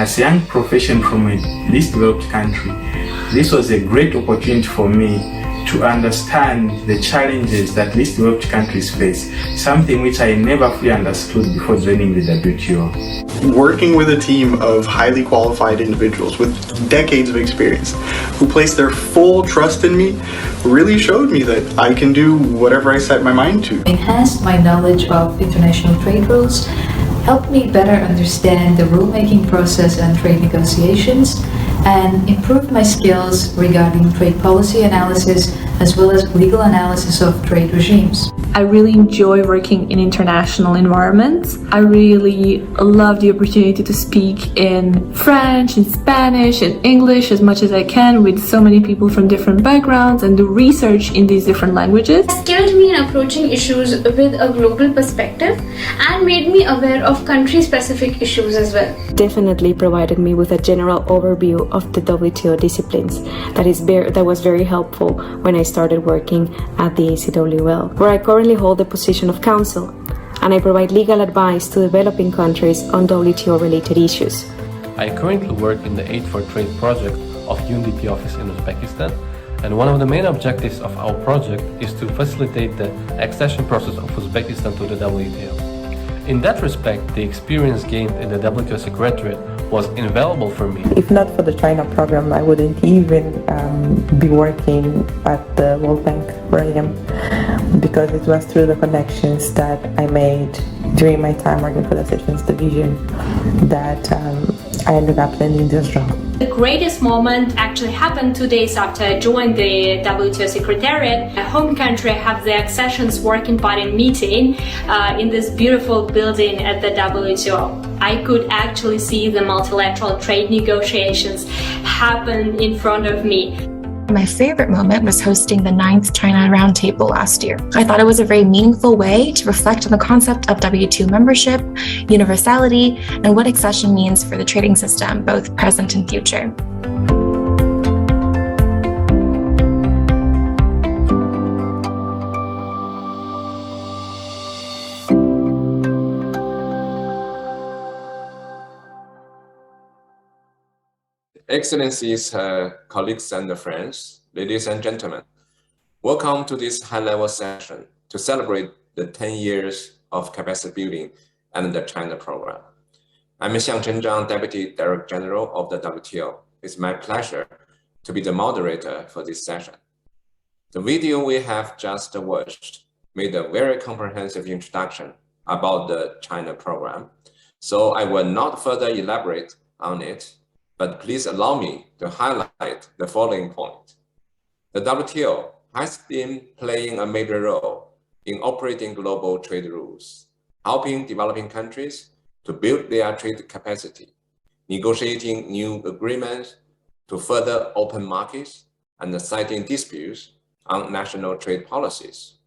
As a young profession from a least developed country, this was a great opportunity for me to understand the challenges that least developed countries face, something which I never fully understood before joining the WTO. Working with a team of highly qualified individuals with decades of experience who placed their full trust in me really showed me that I can do whatever I set my mind to. Enhanced my knowledge of international trade rules, helped me better understand the rulemaking process and trade negotiations, and improved my skills regarding trade policy analysis as well as legal analysis of trade regimes. I really enjoy working in international environments. I really love the opportunity to speak in French, in Spanish, and English as much as I can with so many people from different backgrounds and do research in these different languages. It skilled me in approaching issues with a global perspective and made me aware of country-specific issues as well. Definitely provided me with a general overview of the WTO disciplines that was very helpful when I started working at the ACWL, where I currently hold the position of counsel, and I provide legal advice to developing countries on WTO-related issues. I currently work in the Aid for Trade project of UNDP office in Uzbekistan, and one of the main objectives of our project is to facilitate the accession process of Uzbekistan to the WTO. In that respect, the experience gained in the WTO Secretariat was invaluable for me. If not for the China program, I wouldn't even be working at the World Bank where I am, because it was through the connections that I made during my time working for the Sessions Division that I ended up landing this job. The greatest moment actually happened 2 days after I joined the WTO Secretariat. My home country have the accessions working party meeting in this beautiful building at the WTO. I could actually see the multilateral trade negotiations happen in front of me. My favorite moment was hosting the 9th China Roundtable last year. I thought it was a very meaningful way to reflect on the concept of WTO membership, universality, and what accession means for the trading system, both present and future. Excellencies, colleagues and friends, ladies and gentlemen, welcome to this high-level session to celebrate the 10 years of capacity building and the China program. I'm Xiangchen Zhang, Deputy Director General of the WTO. It's my pleasure to be the moderator for this session. The video we have just watched made a very comprehensive introduction about the China program, so I will not further elaborate on it, but please allow me to highlight the following point. The WTO has been playing a major role in operating global trade rules, helping developing countries to build their trade capacity, negotiating new agreements to further open markets, and settling disputes on national trade policies.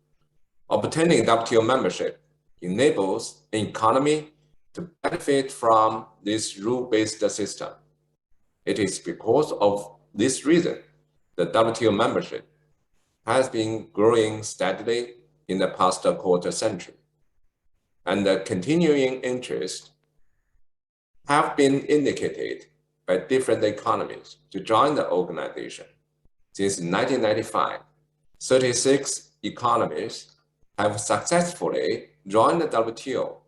Obtaining WTO membership enables an economy to benefit from this rule-based system. It is because of this reason that WTO membership has been growing steadily in the past quarter century, and the continuing interest have been indicated by different economies to join the organization. Since 1995, 36 economies have successfully joined the WTO,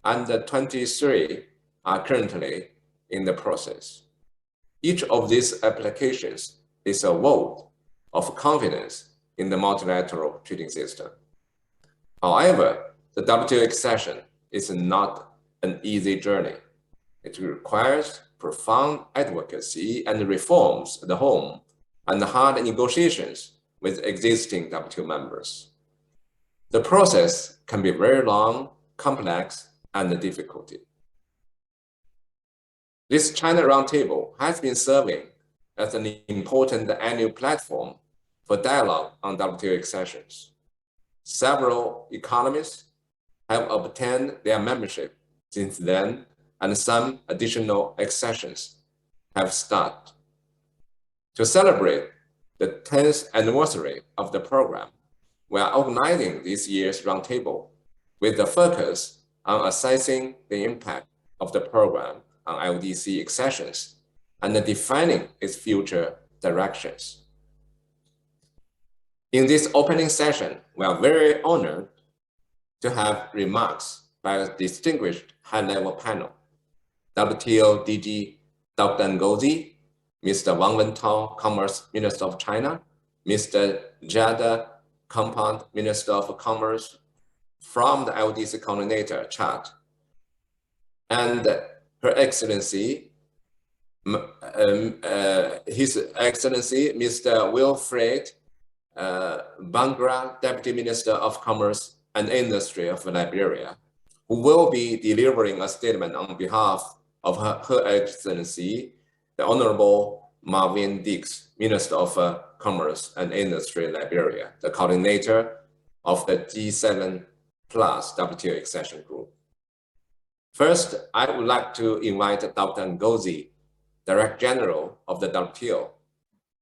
and 23 are currently in the process. Each of these applications is a vote of confidence in the multilateral trading system. However, the WTO accession is not an easy journey. It requires profound advocacy and reforms at home and hard negotiations with existing WTO members. The process can be very long, complex, and difficult. This China Roundtable has been serving as an important annual platform for dialogue on WTO accessions. Several economies have obtained their membership since then, and some additional accessions have started. To celebrate the 10th anniversary of the program, we are organizing this year's roundtable with the focus on assessing the impact of the program on LDC accessions and defining its future directions. In this opening session, we are very honored to have remarks by a distinguished high-level panel. WTO DG Dr. Ngozi, Mr. Wang Wentao, Commerce Minister of China, Mr. Jada Compound, Minister of Commerce from the LDC coordinator chart, and Her Excellency, His Excellency, Mr. Wilfred Bangra, Deputy Minister of Commerce and Industry of Liberia, who will be delivering a statement on behalf of Her Excellency, the Honorable Marvin Dix, Minister of Commerce and Industry Liberia, the coordinator of the G7 Plus WTO Accession Group. First, I would like to invite Dr. Ngozi, Director General of the WTO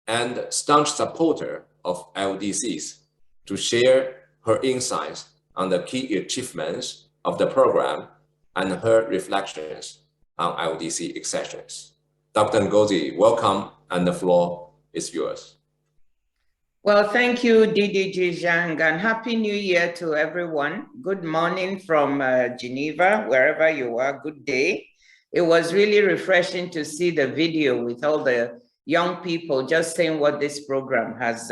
and staunch supporter of LDCs, to share her insights on the key achievements of the program and her reflections on LDC accessions. Dr. Ngozi, welcome, and the floor is yours. Well, thank you, DDG Zhang, and Happy New Year to everyone. Good morning from Geneva, wherever you are, good day. It was really refreshing to see the video with all the young people just saying what this program has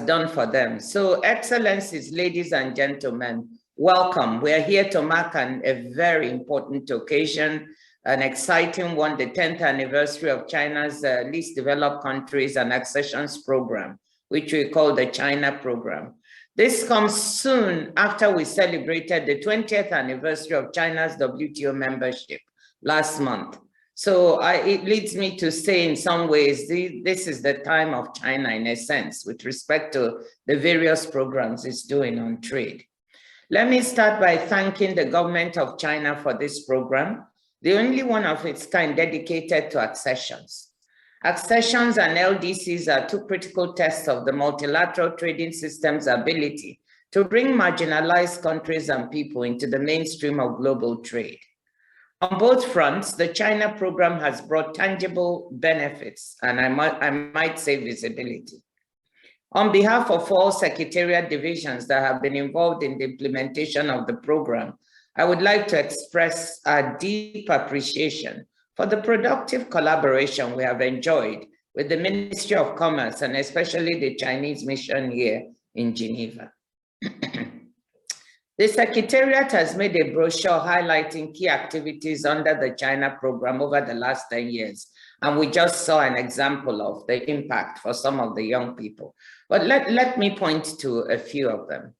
done for them. So, Excellencies, ladies and gentlemen, welcome. We're here to mark a very important occasion, an exciting one, the 10th anniversary of China's least developed countries and accessions program, which we call the China program. This comes soon after we celebrated the 20th anniversary of China's WTO membership last month. So it leads me to say, in some ways, this is the time of China in a sense, with respect to the various programs it's doing on trade. Let me start by thanking the government of China for this program, the only one of its kind dedicated to accessions. Accessions and LDCs are two critical tests of the multilateral trading system's ability to bring marginalized countries and people into the mainstream of global trade. On both fronts, the China program has brought tangible benefits, and I might say visibility. On behalf of all secretariat divisions that have been involved in the implementation of the program, I would like to express our deep appreciation for the productive collaboration we have enjoyed with the Ministry of Commerce and especially the Chinese mission here in Geneva. The Secretariat has made a brochure highlighting key activities under the China program over the last 10 years, and we just saw an example of the impact for some of the young people. But let me point to a few of them.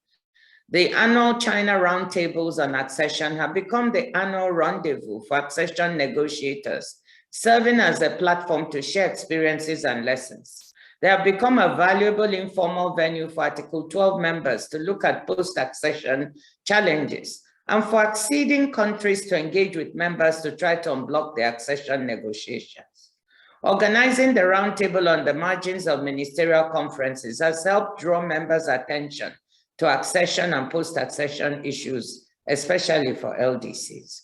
The annual China roundtables on accession have become the annual rendezvous for accession negotiators, serving as a platform to share experiences and lessons. They have become a valuable informal venue for Article 12 members to look at post-accession challenges and for acceding countries to engage with members to try to unblock the accession negotiations. Organizing the roundtable on the margins of ministerial conferences has helped draw members' attention to accession and post-accession issues, especially for LDCs.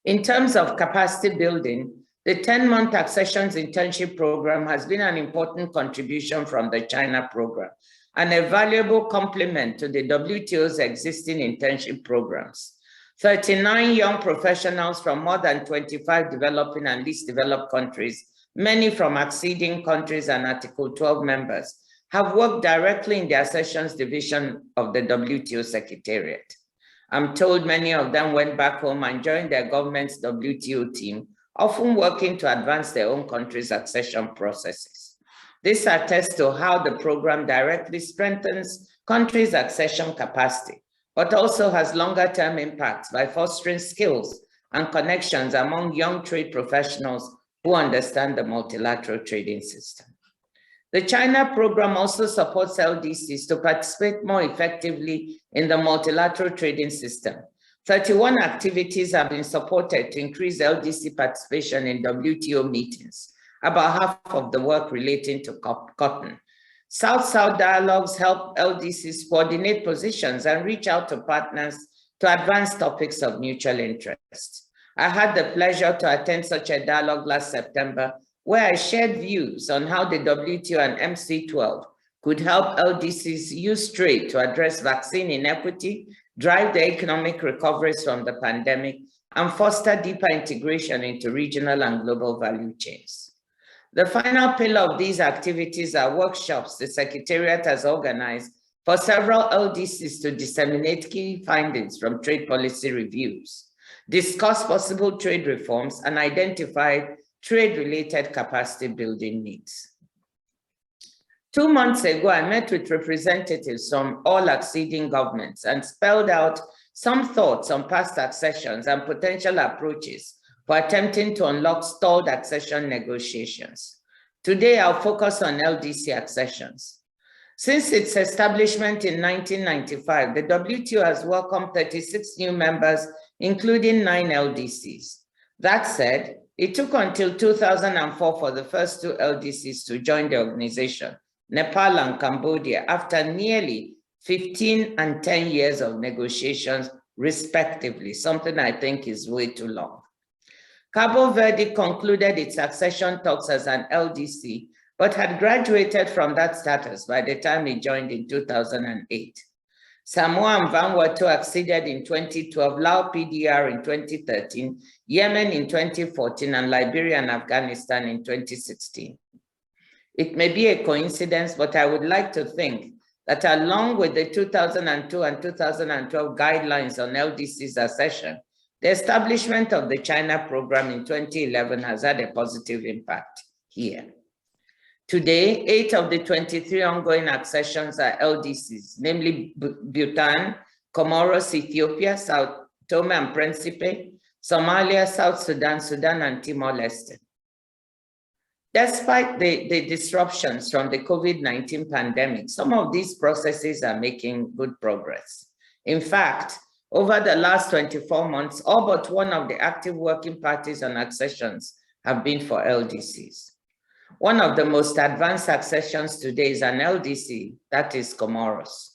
In terms of capacity building, the 10-month accessions internship program has been an important contribution from the China program and a valuable complement to the WTO's existing internship programs. 39 young professionals from more than 25 developing and least developed countries, many from acceding countries and Article 12 members, have worked directly in the accessions division of the WTO Secretariat. I'm told many of them went back home and joined their government's WTO team, often working to advance their own country's accession processes. This attests to how the program directly strengthens countries' accession capacity, but also has longer-term impacts by fostering skills and connections among young trade professionals who understand the multilateral trading system. The China program also supports LDCs to participate more effectively in the multilateral trading system. 31 activities have been supported to increase LDC participation in WTO meetings, about half of the work relating to cotton. South-South dialogues help LDCs coordinate positions and reach out to partners to advance topics of mutual interest. I had the pleasure to attend such a dialogue last September, where I shared views on how the WTO and MC12 could help LDCs use trade to address vaccine inequity, drive the economic recoveries from the pandemic, and foster deeper integration into regional and global value chains. The final pillar of these activities are workshops the Secretariat has organized for several LDCs to disseminate key findings from trade policy reviews, discuss possible trade reforms, and identify trade-related capacity building needs. 2 months ago, I met with representatives from all acceding governments and spelled out some thoughts on past accessions and potential approaches for attempting to unlock stalled accession negotiations. Today, I'll focus on LDC accessions. Since its establishment in 1995, the WTO has welcomed 36 new members, including 9 LDCs. That said, it took until 2004 for the first 2 LDCs to join the organization, Nepal and Cambodia, after nearly 15 and 10 years of negotiations, respectively, something I think is way too long. Cabo Verde concluded its accession talks as an LDC, but had graduated from that status by the time it joined in 2008. Samoa and Vanuatu acceded in 2012, Lao PDR in 2013, Yemen in 2014, and Liberia and Afghanistan in 2016. It may be a coincidence, but I would like to think that along with the 2002 and 2012 guidelines on LDC's accession, the establishment of the China program in 2011 has had a positive impact here. Today, 8 of the 23 ongoing accessions are LDCs, namely Bhutan, Comoros, Ethiopia, Sao Tome and Principe, Somalia, South Sudan, Sudan, and Timor-Leste. Despite the disruptions from the COVID-19 pandemic, some of these processes are making good progress. In fact, over the last 24 months, all but one of the active working parties on accessions have been for LDCs. One of the most advanced accessions today is an LDC, that is Comoros.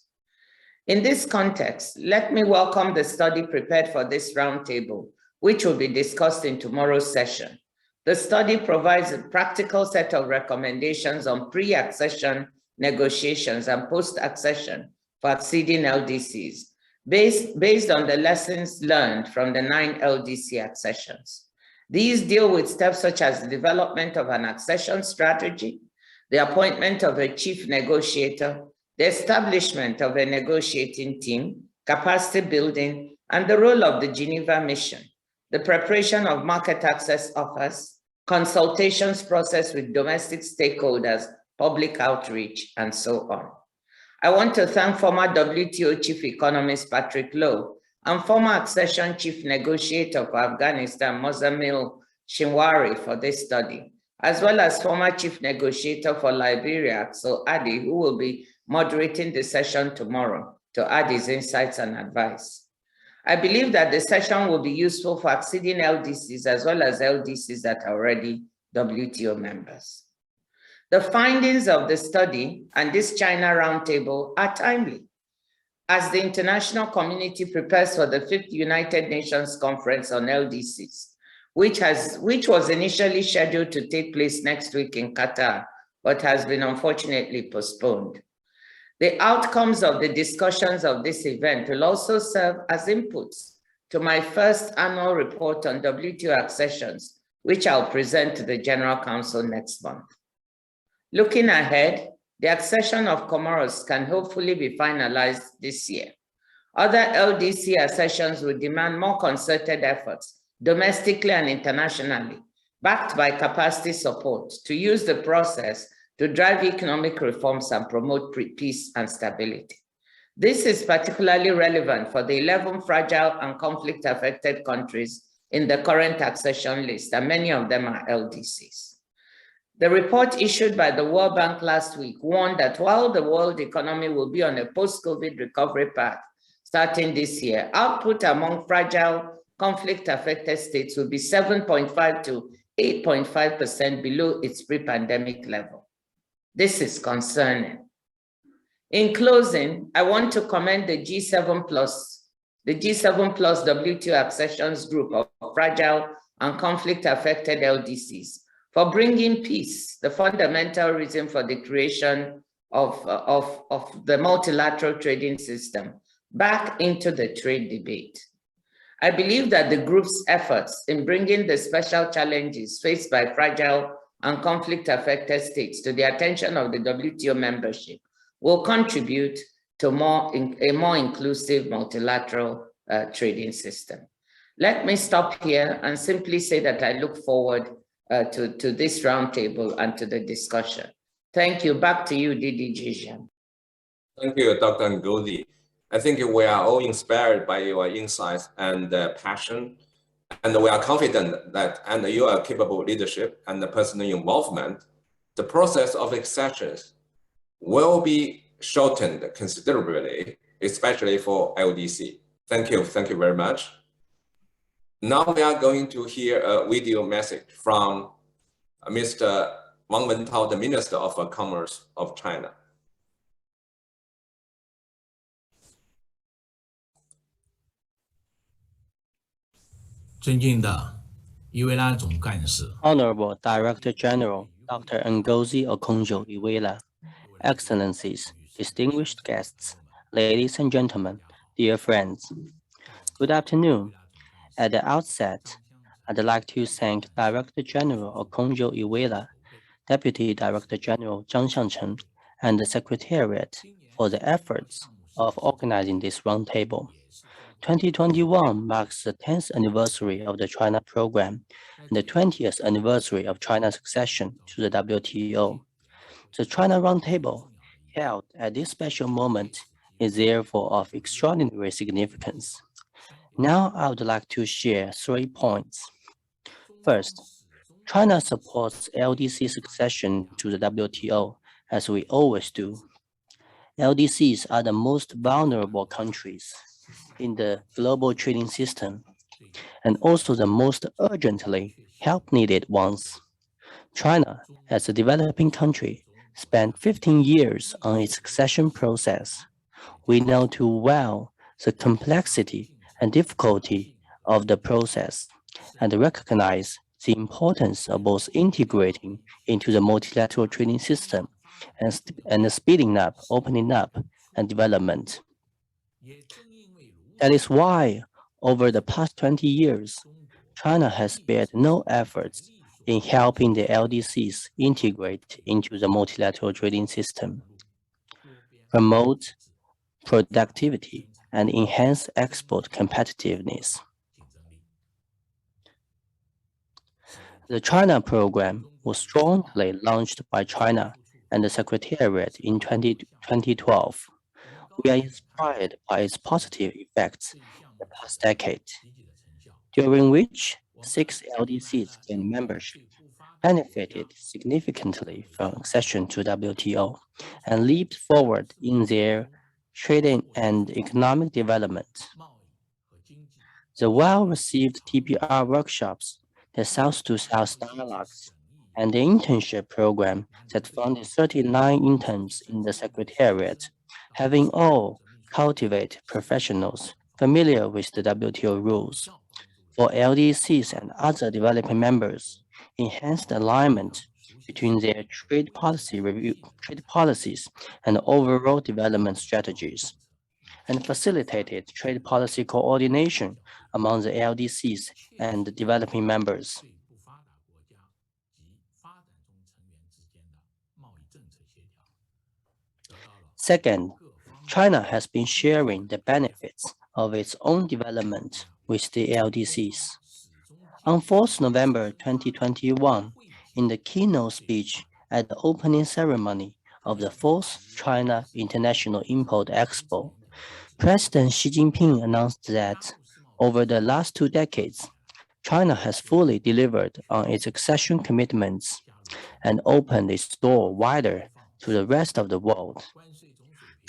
In this context, let me welcome the study prepared for this roundtable, which will be discussed in tomorrow's session. The study provides a practical set of recommendations on pre-accession negotiations and post-accession for acceding LDCs, based on the lessons learned from the 9 LDC accessions. These deal with steps such as the development of an accession strategy, the appointment of a chief negotiator, the establishment of a negotiating team, capacity building, and the role of the Geneva mission, the preparation of market access offers, consultations process with domestic stakeholders, public outreach, and so on. I want to thank former WTO Chief Economist Patrick Lowe and former accession chief negotiator for Afghanistan, Mozamil Shinwari, for this study, as well as former chief negotiator for Liberia, so Adi, who will be moderating the session tomorrow to add his insights and advice. I believe that the session will be useful for acceding LDCs as well as LDCs that are already WTO members. The findings of the study and this China roundtable are timely, as the international community prepares for the 5th United Nations Conference on LDCs, which was initially scheduled to take place next week in Qatar, but has been unfortunately postponed. The outcomes of the discussions of this event will also serve as inputs to my first annual report on WTO accessions, which I'll present to the General Council next month. Looking ahead, the accession of Comoros can hopefully be finalized this year. Other LDC accessions will demand more concerted efforts, domestically and internationally, backed by capacity support to use the process to drive economic reforms and promote peace and stability. This is particularly relevant for the 11 fragile and conflict-affected countries in the current accession list, and many of them are LDCs. The report issued by the World Bank last week warned that while the world economy will be on a post-COVID recovery path starting this year, output among fragile, conflict-affected states will be 7.5 to 8.5% below its pre-pandemic level. This is concerning. In closing, I want to commend the G7+, the G7 plus WTO accessions group of fragile and conflict-affected LDCs, for bringing peace, the fundamental reason for the creation of the multilateral trading system, back into the trade debate. I believe that the group's efforts in bringing the special challenges faced by fragile and conflict-affected states to the attention of the WTO membership will contribute to a more inclusive multilateral trading system. Let me stop here and simply say that I look forward to this roundtable and to the discussion. Thank you. Back to you, Didi Jijian. Thank you, Dr. Ngozi. I think we are all inspired by your insights and passion, and we are confident that under your capable leadership and the personal involvement, the process of accessions will be shortened considerably, especially for LDC. Thank you very much. Now we are going to hear a video message from Mr. Wang Wentao, the Minister of Commerce of China. 尊敬的伊维拉总干事 Honorable Director General Dr. Ngozi Okonjo-Iweala, Excellencies, distinguished guests, ladies and gentlemen, dear friends, good afternoon. At the outset, I'd like to thank Director General Okonjo-Iweala, Deputy Director General Zhang Xiangcheng, and the Secretariat for the efforts of organizing this roundtable. 2021 marks the 10th anniversary of the China Program and the 20th anniversary of China's accession to the WTO. The China Roundtable, held at this special moment, is therefore of extraordinary significance. Now I would like to share 3 points. First, China supports LDC's accession to the WTO, as we always do. LDCs are the most vulnerable countries in the global trading system, and also the most urgently help-needed ones. China, as a developing country, spent 15 years on its accession process. We know too well the complexity and difficulty of the process, and recognize the importance of both integrating into the multilateral trading system and speeding up, opening up, and development. That is why, over the past 20 years, China has spared no efforts in helping the LDCs integrate into the multilateral trading system, promote productivity, and enhance export competitiveness. The China Program was strongly launched by China and the Secretariat in 2012. We are inspired by its positive effects in the past decade, during which 6 LDCs gained membership, benefited significantly from accession to WTO, and leaped forward in their trading and economic development. The well-received TPR workshops, the South-to-South dialogues, and the internship program that funded 39 interns in the Secretariat, having all cultivate professionals familiar with the WTO rules. For LDCs and other developing members, enhanced alignment between their trade policies and overall development strategies, and facilitated trade policy coordination among the LDCs and the developing members. Second, China has been sharing the benefits of its own development with the LDCs. On 4th November 2021, in the keynote speech at the opening ceremony of the 4th China International Import Expo, President Xi Jinping announced that over the last 2 decades, China has fully delivered on its accession commitments and opened its door wider to the rest of the world.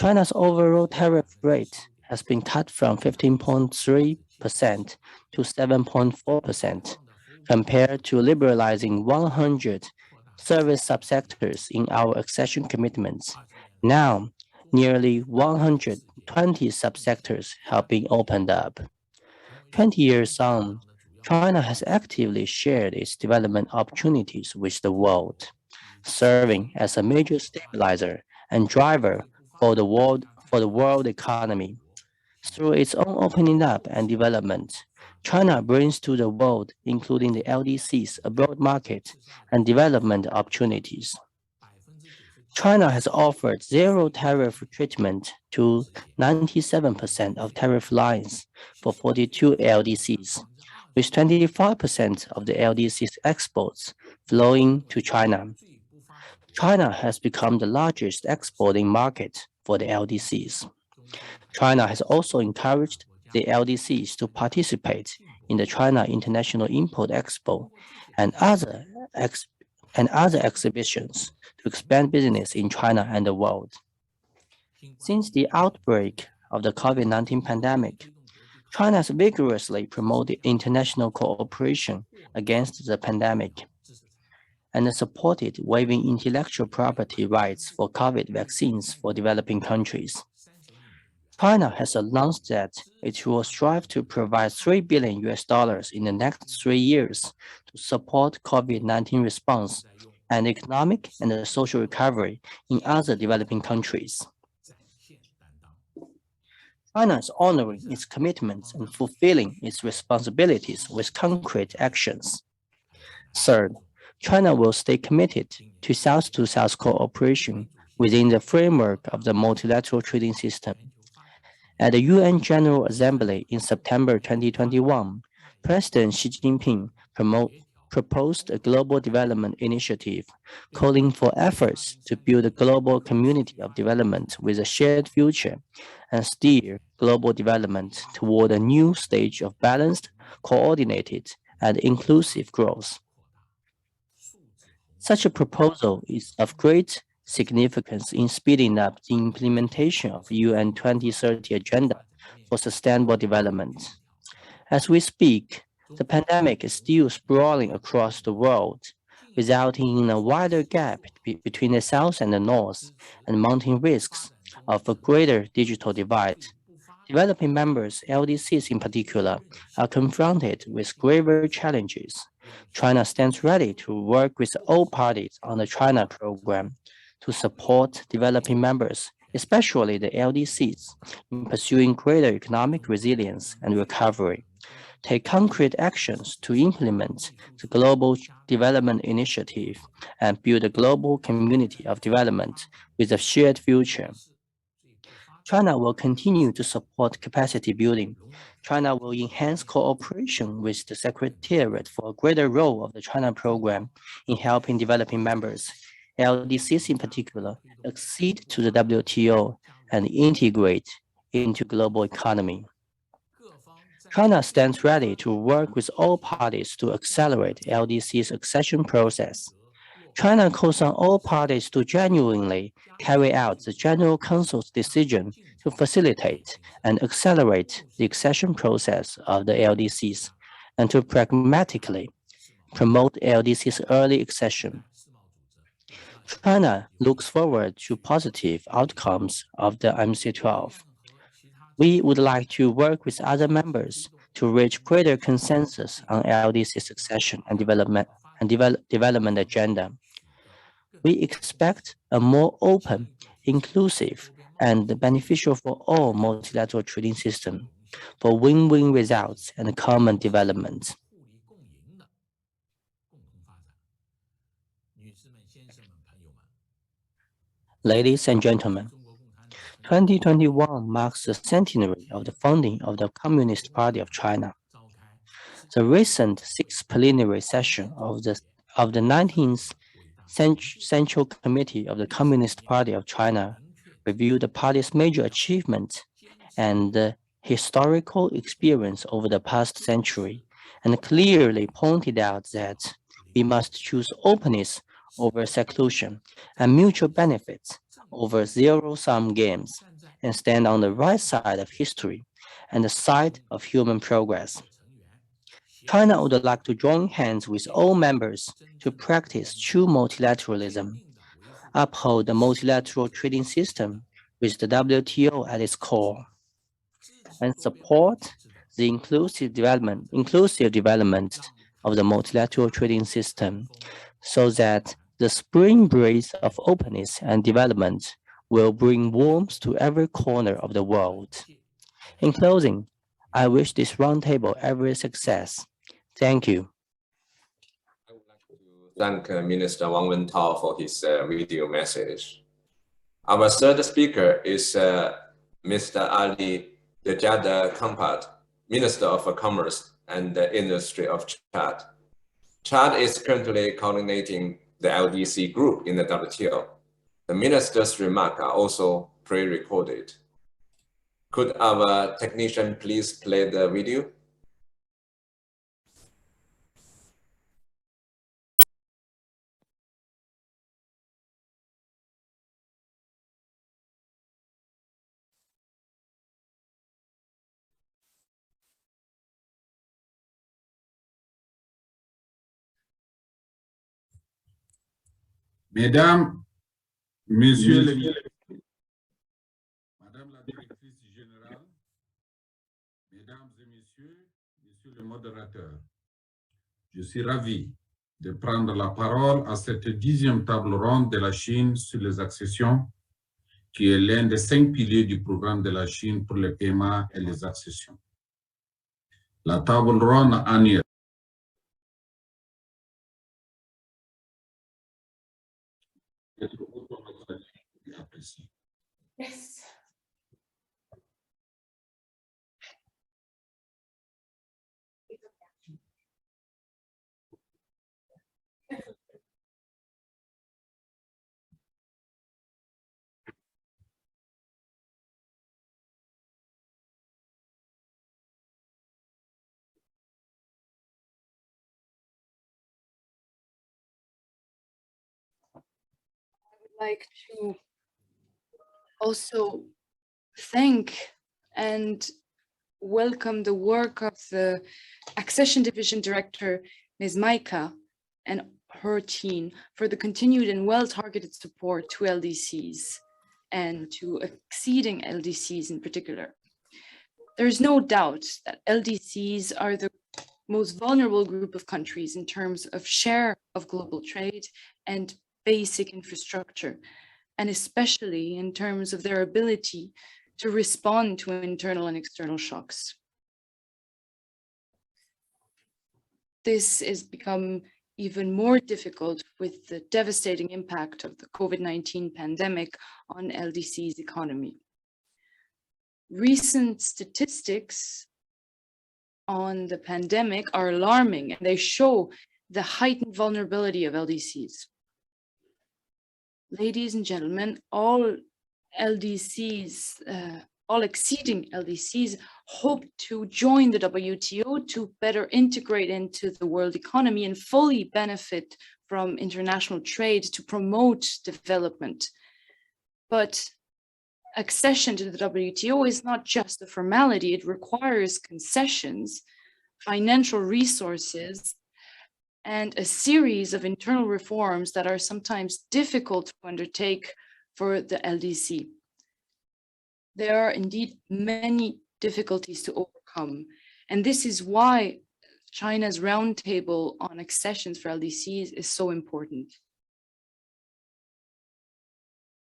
China's overall tariff rate has been cut from 15.3% to 7.4%, compared to liberalizing 100 service subsectors in our accession commitments. Now, nearly 100 20 subsectors have been opened up. 20 years on, China has actively shared its development opportunities with the world, serving as a major stabilizer and driver for the world economy. Through its own opening up and development, China brings to the world, including the LDCs, a broad market and development opportunities. China has offered zero tariff treatment to 97% of tariff lines for 42 LDCs, with 25% of the LDC's exports flowing to China. China has become the largest exporting market for the LDCs. China has also encouraged the LDCs to participate in the China International Import Expo and other exhibitions to expand business in China and the world. Since the outbreak of the COVID-19 pandemic, China has vigorously promoted international cooperation against the pandemic and supported waiving intellectual property rights for COVID vaccines for developing countries. China has announced that it will strive to provide $3 billion in the next 3 years to support COVID-19 response and economic and social recovery in other developing countries. China is honoring its commitments and fulfilling its responsibilities with concrete actions. Third, China will stay committed to South-to-South cooperation within the framework of the multilateral trading system. At the UN General Assembly in September 2021, President Xi Jinping proposed a global development initiative calling for efforts to build a global community of development with a shared future and steer global development toward a new stage of balanced, coordinated, and inclusive growth. Such a proposal is of great significance in speeding up the implementation of UN 2030 Agenda for Sustainable Development. As we speak, the pandemic is still sprawling across the world, resulting in a wider gap between the South and the North and mounting risks of a greater digital divide. Developing members, LDCs in particular, are confronted with graver challenges. China stands ready to work with all parties on the China program to support developing members, especially the LDCs, in pursuing greater economic resilience and recovery. Take concrete actions to implement the Global Development Initiative and build a global community of development with a shared future. China will continue to support capacity building. China will enhance cooperation with the Secretariat for a greater role of the China program in helping developing members, LDCs in particular, accede to the WTO and integrate into global economy. China stands ready to work with all parties to accelerate LDC's accession process. China calls on all parties to genuinely carry out the General Council's decision to facilitate and accelerate the accession process of the LDCs and to pragmatically promote LDC's early accession. China looks forward to positive outcomes of the MC12. We would like to work with other members to reach greater consensus on LDC succession and development agenda. We expect a more open, inclusive, and beneficial for all multilateral trading system for win-win results and common development. Ladies and gentlemen, 2021 marks the centenary of the founding of the Communist Party of China. The recent sixth plenary session of the 19th Central Committee of the Communist Party of China reviewed the party's major achievements and the historical experience over the past century, and clearly pointed out that we must choose openness over seclusion and mutual benefits over zero-sum games, and stand on the right side of history and the side of human progress. China would like to join hands with all members to practice true multilateralism, uphold the multilateral trading system, with the WTO at its core, and support the inclusive development of the multilateral trading system so that the spring breeze of openness and development will bring warmth to every corner of the world. In closing, I wish this roundtable every success. Thank you. Thank Minister Wang Wentao for his video message. Our third speaker is Mr. Ali Dejada Kampat, Minister of Commerce and Industry of Chad. Chad is currently coordinating the LDC group in the WTO. The minister's remarks are also pre-recorded. Could our technician please play the video? Mesdames, Messieurs les ministres, Madame la Directrice Générale, Mesdames et Messieurs, Monsieur le modérateur, je suis ravi de prendre la parole à cette 10e table ronde de la Chine sur les accessions, qui est l'un des 5 piliers du programme de la Chine pour le paiement et les accessions. La table ronde annuelle Yes. Like to also thank and welcome the work of the Accession Division Director, Ms. Maika, and her team for the continued and well-targeted support to LDCs and to exceeding LDCs in particular. There's no doubt that LDCs are the most vulnerable group of countries in terms of share of global trade and basic infrastructure, and especially in terms of their ability to respond to internal and external shocks. This has become even more difficult with the devastating impact of the COVID-19 pandemic on LDC's economy. Recent statistics on the pandemic are alarming, and they show the heightened vulnerability of LDCs. Ladies and gentlemen, all LDCs, all exceeding LDCs hope to join the WTO to better integrate into the world economy and fully benefit from international trade to promote development. But accession to the WTO is not just a formality, it requires concessions, financial resources, and a series of internal reforms that are sometimes difficult to undertake for the LDC. There are indeed many difficulties to overcome, and this is why China's roundtable on accessions for LDCs is so important.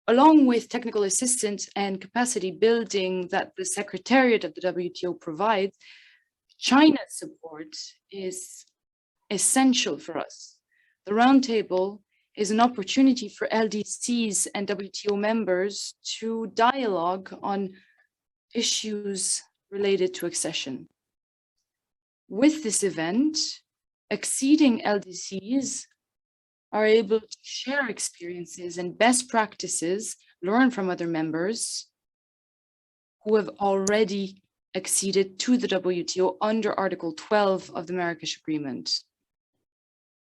Along with technical assistance and capacity building that the Secretariat of the WTO provides, China's support is essential for us. The roundtable is an opportunity for LDCs and WTO members to dialogue on issues related to accession. With this event, exceeding LDCs are able to share experiences and best practices, learn from other members who have already acceded to the WTO under Article 12 of the Marrakesh Agreement.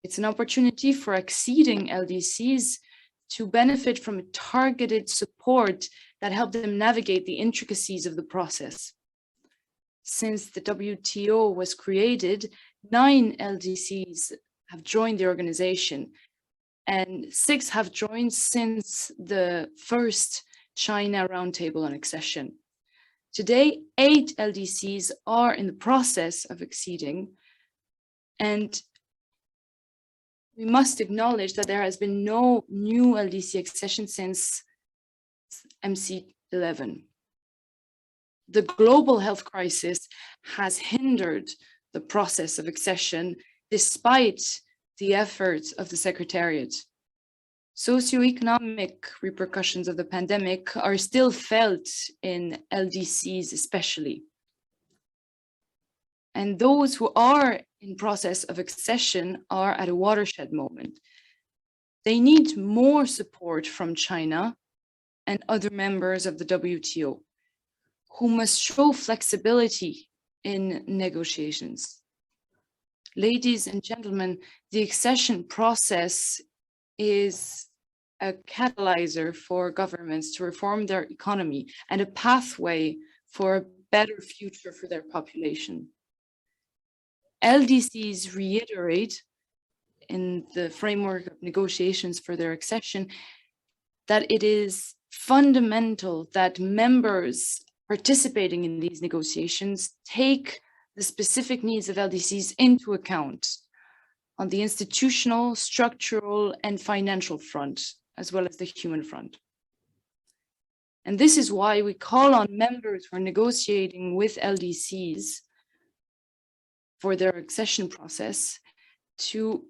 It's an opportunity for acceding LDCs to benefit from targeted support that help them navigate the intricacies of the process. Since the WTO was created, 9 LDCs have joined the organization, and 6 have joined since the first China Roundtable on Accession. Today, 8 LDCs are in the process of acceding, and we must acknowledge that there has been no new LDC accession since MC11. The global health crisis has hindered the process of accession despite the efforts of the Secretariat. Socioeconomic repercussions of the pandemic are still felt in LDCs especially. And those who are in process of accession are at a watershed moment. They need more support from China and other members of the WTO, who must show flexibility in negotiations. Ladies and gentlemen, the accession process is a catalyzer for governments to reform their economy and a pathway for a better future for their population. LDCs reiterate in the framework of negotiations for their accession that it is fundamental that members participating in these negotiations take the specific needs of LDCs into account on the institutional, structural, and financial front, as well as the human front. And this is why we call on members who are negotiating with LDCs for their accession process to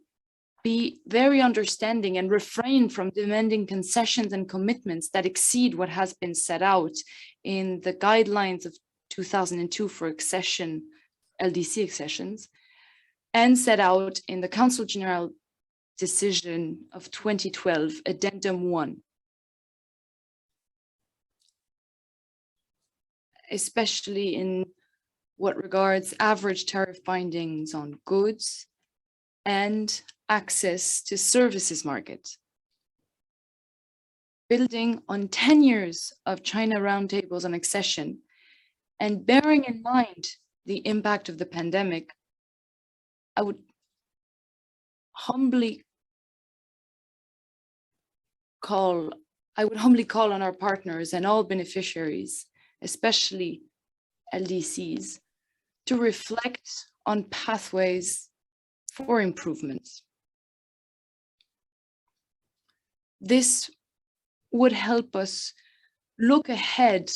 be very understanding and refrain from demanding concessions and commitments that exceed what has been set out in the guidelines of 2002 for accession, LDC accessions, and set out in the Council General decision of 2012, Addendum 1. Especially in what regards average tariff bindings on goods and access to services market. Building on 10 years of China roundtables on accession and bearing in mind the impact of the pandemic, I would humbly call on our partners and all beneficiaries, especially LDCs, to reflect on pathways for improvements. This would help us look ahead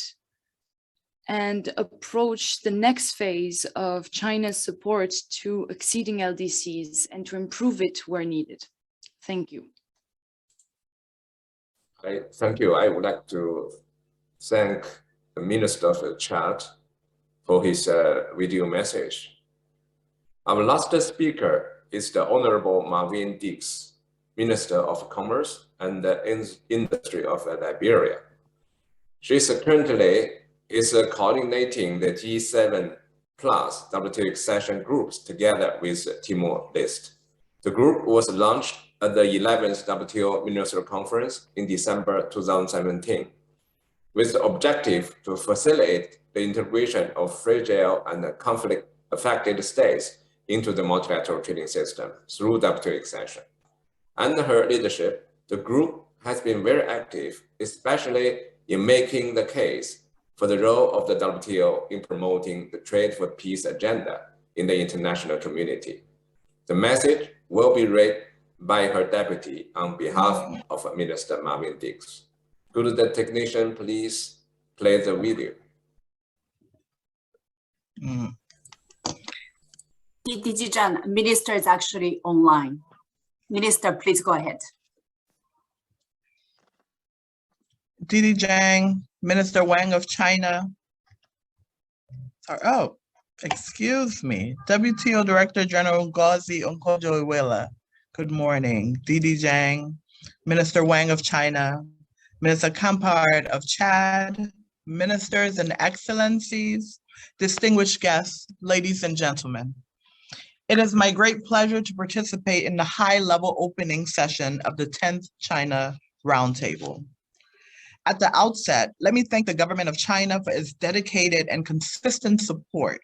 and approach the next phase of China's support to acceding LDCs and to improve it where needed. Thank you. Thank you. I would like to thank the Minister of Chad for his video message. Our last speaker is the Honorable Marvin Dix, Minister of Commerce and Industry of Liberia. She is currently coordinating the G7 plus WTO accession groups together with Timor-Leste. The group was launched at the 11th WTO Ministerial Conference in December 2017, with the objective to facilitate the integration of fragile and conflict-affected states into the multilateral trading system through WTO accession. Under her leadership, the group has been very active, especially in making the case for the role of the WTO in promoting the trade for peace agenda in the international community. The message will be read by her deputy on behalf of Minister Marvin Dix. Could the technician please play the video? DG Zhang, Minister is actually online. Minister, please go ahead. Didi Zhang, Minister Wang of China. Oh, excuse me. WTO Director General Ngozi Okonjo-Iweala. Good morning. Didi Zhang, Minister Wang of China, Minister Kampard of Chad, ministers and excellencies, distinguished guests, ladies and gentlemen. It is my great pleasure to participate in the high-level opening session of the 10th China Roundtable. At the outset, let me thank the government of China for its dedicated and consistent support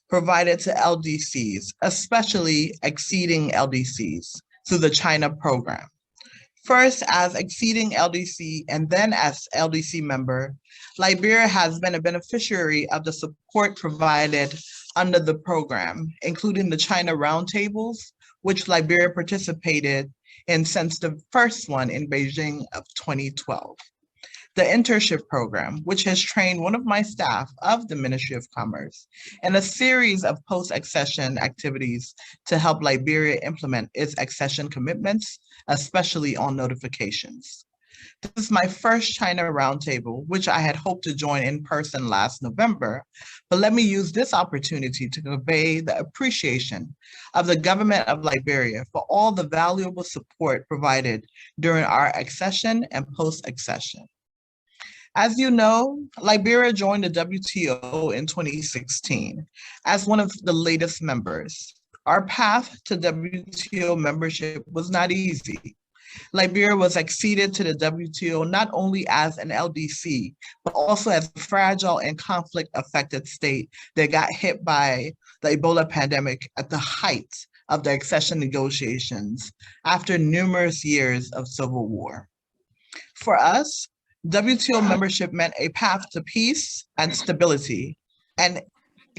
provided to LDCs, especially acceding LDCs, through the China program. First as exceeding LDC and then as LDC member, Liberia has been a beneficiary of the support provided under the program, including the China Roundtables, which Liberia participated in since the first one in Beijing of 2012. The internship program, which has trained one of my staff of the Ministry of Commerce, and a series of post-accession activities to help Liberia implement its accession commitments, especially on notifications. This is my first China Roundtable, which I had hoped to join in person last November, but let me use this opportunity to convey the appreciation of the government of Liberia for all the valuable support provided during our accession and post-accession. As you know, Liberia joined the WTO in 2016 as one of the latest members. Our path to WTO membership was not easy. Liberia was acceded to the WTO not only as an LDC, but also as a fragile and conflict-affected state that got hit by the Ebola pandemic at the height of the accession negotiations after numerous years of civil war. For us, WTO membership meant a path to peace and stability, and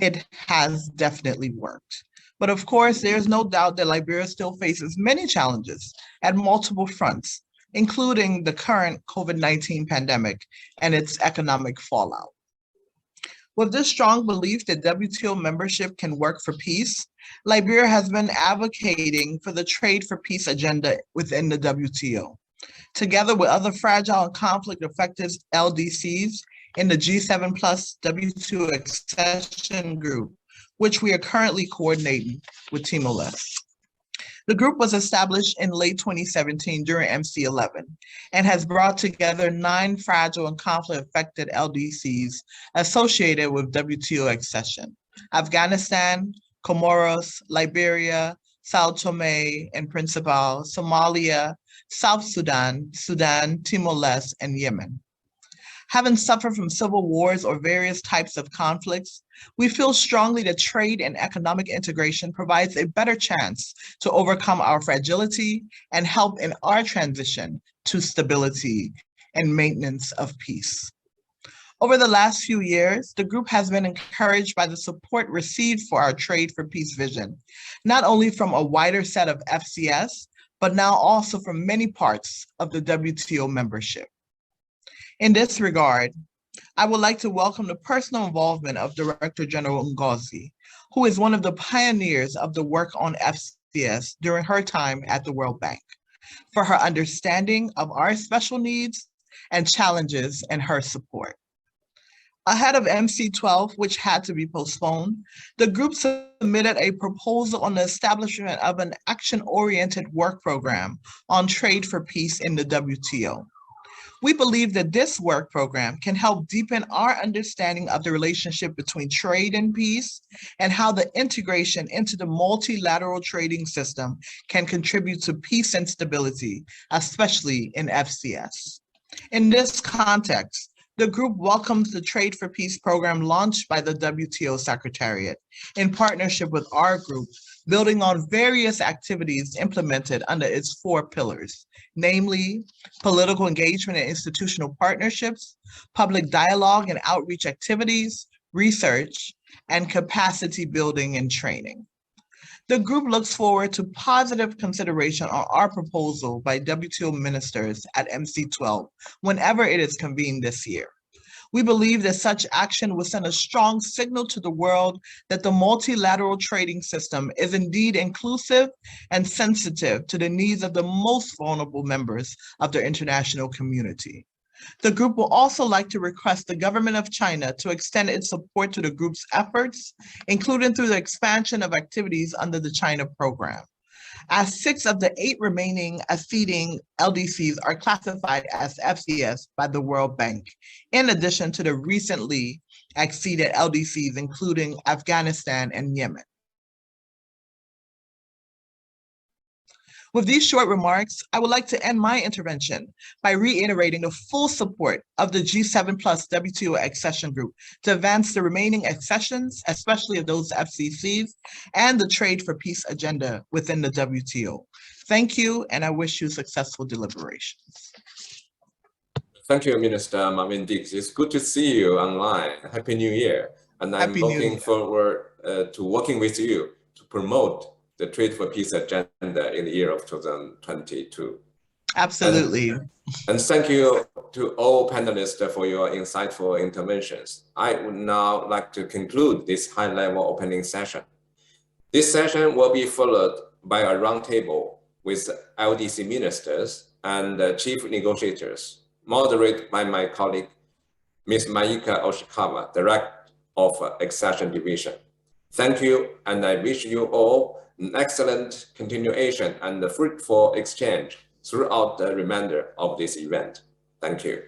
it has definitely worked. But of course, there's no doubt that Liberia still faces many challenges at multiple fronts, including the current COVID-19 pandemic and its economic fallout. With this strong belief that WTO membership can work for peace, Liberia has been advocating for the Trade for Peace agenda within the WTO. Together with other fragile and conflict-affected LDCs in the G7 plus W2 accession group, which we are currently coordinating with Timor-Leste. The group was established in late 2017 during MC11 and has brought together 9 fragile and conflict-affected LDCs associated with WTO accession: Afghanistan, Comoros, Liberia, Sao Tome and Principe, Somalia, South Sudan, Timor-Leste, and Yemen. Having suffered from civil wars or various types of conflicts, we feel strongly that trade and economic integration provides a better chance to overcome our fragility and help in our transition to stability and maintenance of peace. Over the last few years, the group has been encouraged by the support received for our Trade for Peace vision, not only from a wider set of FCS, but now also from many parts of the WTO membership. In this regard, I would like to welcome the personal involvement of Director General Ngozi, who is one of the pioneers of the work on FCS during her time at the World Bank, for her understanding of our special needs and challenges and her support. Ahead of MC12, which had to be postponed, the group submitted a proposal on the establishment of an action-oriented work program on trade for peace in the WTO. We believe that this work program can help deepen our understanding of the relationship between trade and peace and how the integration into the multilateral trading system can contribute to peace and stability, especially in FCS. In this context, the group welcomes the Trade for Peace program launched by the WTO Secretariat in partnership with our group, building on various activities implemented under its 4 pillars, namely political engagement and institutional partnerships, public dialogue and outreach activities, research, and capacity building and training. The group looks forward to positive consideration on our proposal by WTO ministers at MC12 whenever it is convened this year. We believe that such action will send a strong signal to the world that the multilateral trading system is indeed inclusive and sensitive to the needs of the most vulnerable members of the international community. The group will also like to request the government of China to extend its support to the group's efforts, including through the expansion of activities under the China program, as 6 of the 8 remaining acceding LDCs are classified as FCS by the World Bank, in addition to the recently acceded LDCs, including Afghanistan and Yemen. With these short remarks, I would like to end my intervention by reiterating the full support of the G7 Plus WTO accession group to advance the remaining accessions, especially of those FCCs, and the Trade for Peace agenda within the WTO. Thank you, and I wish you successful deliberations. Thank you, Minister Marvin Dix. It's good to see you online. Happy New Year. And I'm looking forward to working with you to promote the Trade for Peace agenda in the year of 2022. Absolutely. And thank you to all panelists for your insightful interventions. I would now like to conclude this high-level opening session. This session will be followed by a roundtable with LDC ministers and chief negotiators, moderated by my colleague, Ms. Mayuka Oshikawa, Director of Accession Division. Thank you, and I wish you all an excellent continuation and a fruitful exchange throughout the remainder of this event. Thank you.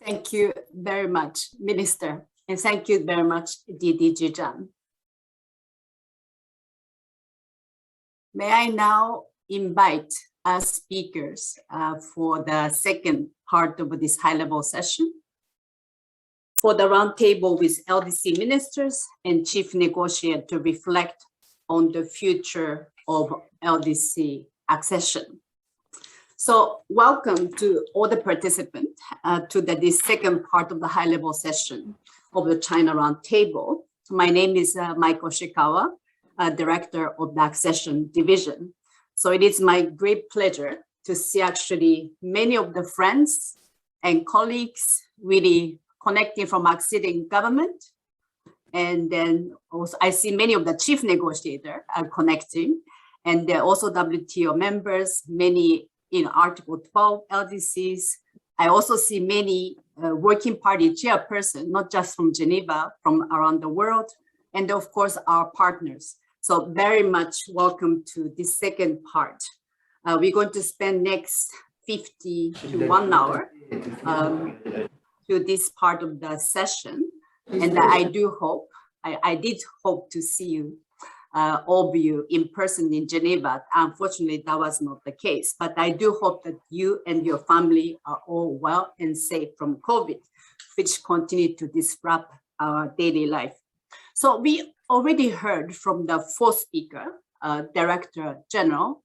Thank you very much, Minister, and thank you very much, DDG Zhang. May I now invite our speakers for the second part of this high-level session, for the roundtable with LDC ministers and chief negotiator to reflect on the future of LDC accession. So welcome to all the participants to this second part of the high-level session of the China Roundtable. My name is Mike Oshikawa, Director of the Accession Division. So it is my great pleasure to see actually many of the friends and colleagues really connecting from acceding government. And then also I see many of the chief negotiators are connecting, and they're also WTO members, many in Article 12 LDCs. I also see many working party chairpersons, not just from Geneva, from around the world, and of course our partners. So very much welcome to this second part. We're going to spend next 50 to 1 hour to this part of the session. And I do hope, I did hope to see you, all of you in person in Geneva. Unfortunately, that was not the case, but I do hope that you and your family are all well and safe from COVID, which continue to disrupt our daily life. So we already heard from the fourth speaker, Director General,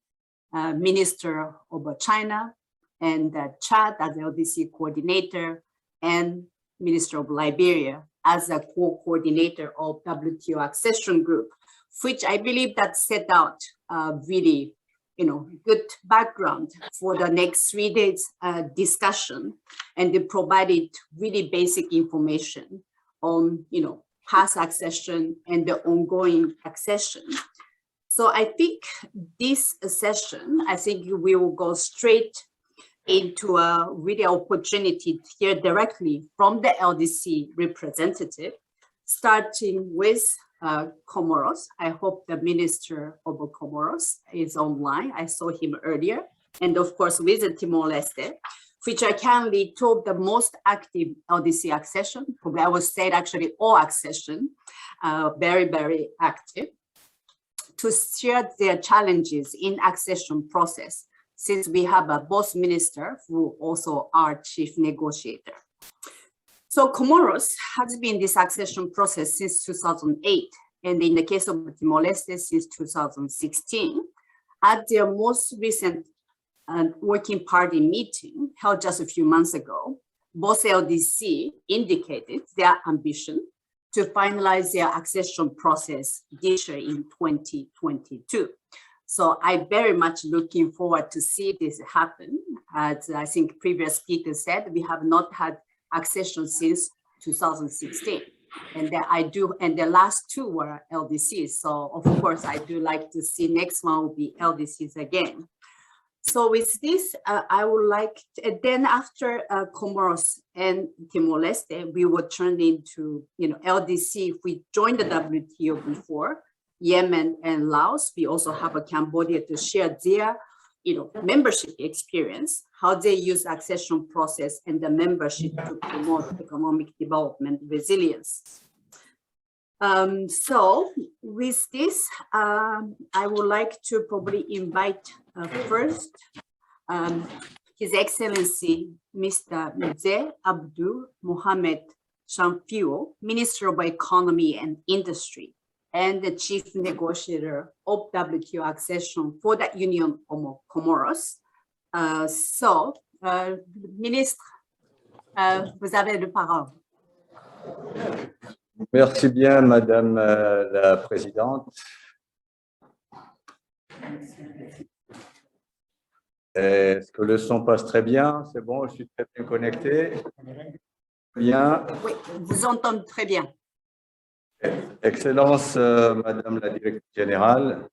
Minister of China, and Chad as LDC coordinator, and Minister of Liberia as a co-coordinator of WTO accession group, which I believe that set out really, good background for the next 3 days discussion, and they provided really basic information on, past accession and the ongoing accession. So I think this session, we will go straight into a really opportunity to hear directly from the LDC representative, starting with Comoros. I hope the Minister of Comoros is online. I saw him earlier. And of course, with Timor-Leste, which are currently two of the most active LDC accession. I would say actually all accession, very, very active, to share their challenges in accession process, since we have a both minister who also are chief negotiator. So Comoros has been in this accession process since 2008, and in the case of Timor-Leste since 2016. At their most recent working party meeting held just a few months ago, both LDC indicated their ambition to finalize their accession process this year in 2022. So I very much looking forward to see this happen. As I think previous speakers said, we have not had accession since 2016. And the last two were LDCs. So of course, I do like to see next one will be LDCs again. So with this, I would like, then after Comoros and Timor-Leste, we will turn into, LDC. If we joined the WTO before, Yemen and Laos, we also have a Cambodia to share their, membership experience, how they use accession process and the membership to promote economic development resilience. So with this, I would like to probably invite first His Excellency Mr. Mzee Abdul Mohamed Shamfio, Minister of Economy and Industry, and the Chief Negotiator of WTO accession for the Union of Comoros. Ministre, vous avez la parole. Merci bien, Madame la Présidente. Est-ce que le son passe très bien? C'est bon, je suis très bien connecté. Bien. Oui, vous entendez très bien. Excellence, Madame la Directrice Générale.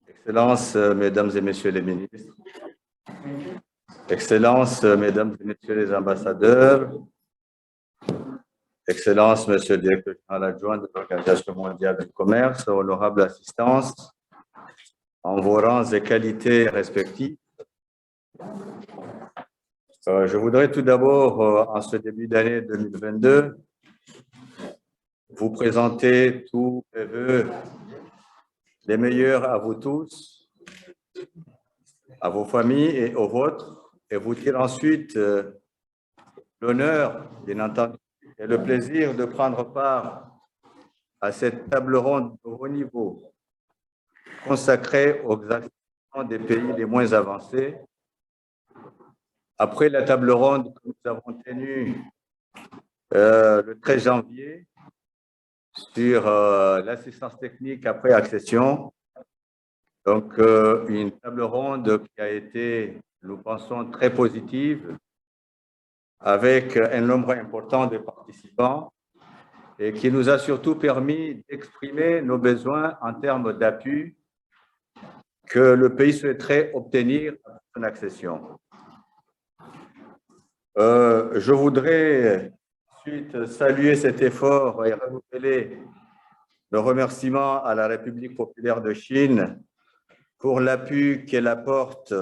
Excellence, Mesdames et Messieurs les ministres. Excellence, Mesdames et Messieurs les ambassadeurs. Excellence, Monsieur le Directeur général adjoint de l'Organisation mondiale du commerce, honorable assistance, en vos rangs et qualités respectifs. Je voudrais tout d'abord, en ce début d'année 2022, vous présenter tous mes voeux, les meilleurs à vous tous, à vos familles et aux vôtres, et vous dire ensuite l'honneur, bien entendu, et le plaisir de prendre part à cette table ronde de haut niveau consacrée aux actions des pays les moins avancés. Après la table ronde que nous avons tenue le 13 janvier sur l'assistance technique après accession, donc une table ronde qui a été, nous pensons, très positive, avec un nombre important de participants et qui nous a surtout permis d'exprimer nos besoins en termes d'appui que le pays souhaiterait obtenir à son accession. Je voudrais ensuite saluer cet effort et renouveler le remerciement à la République populaire de Chine pour l'appui qu'elle apporte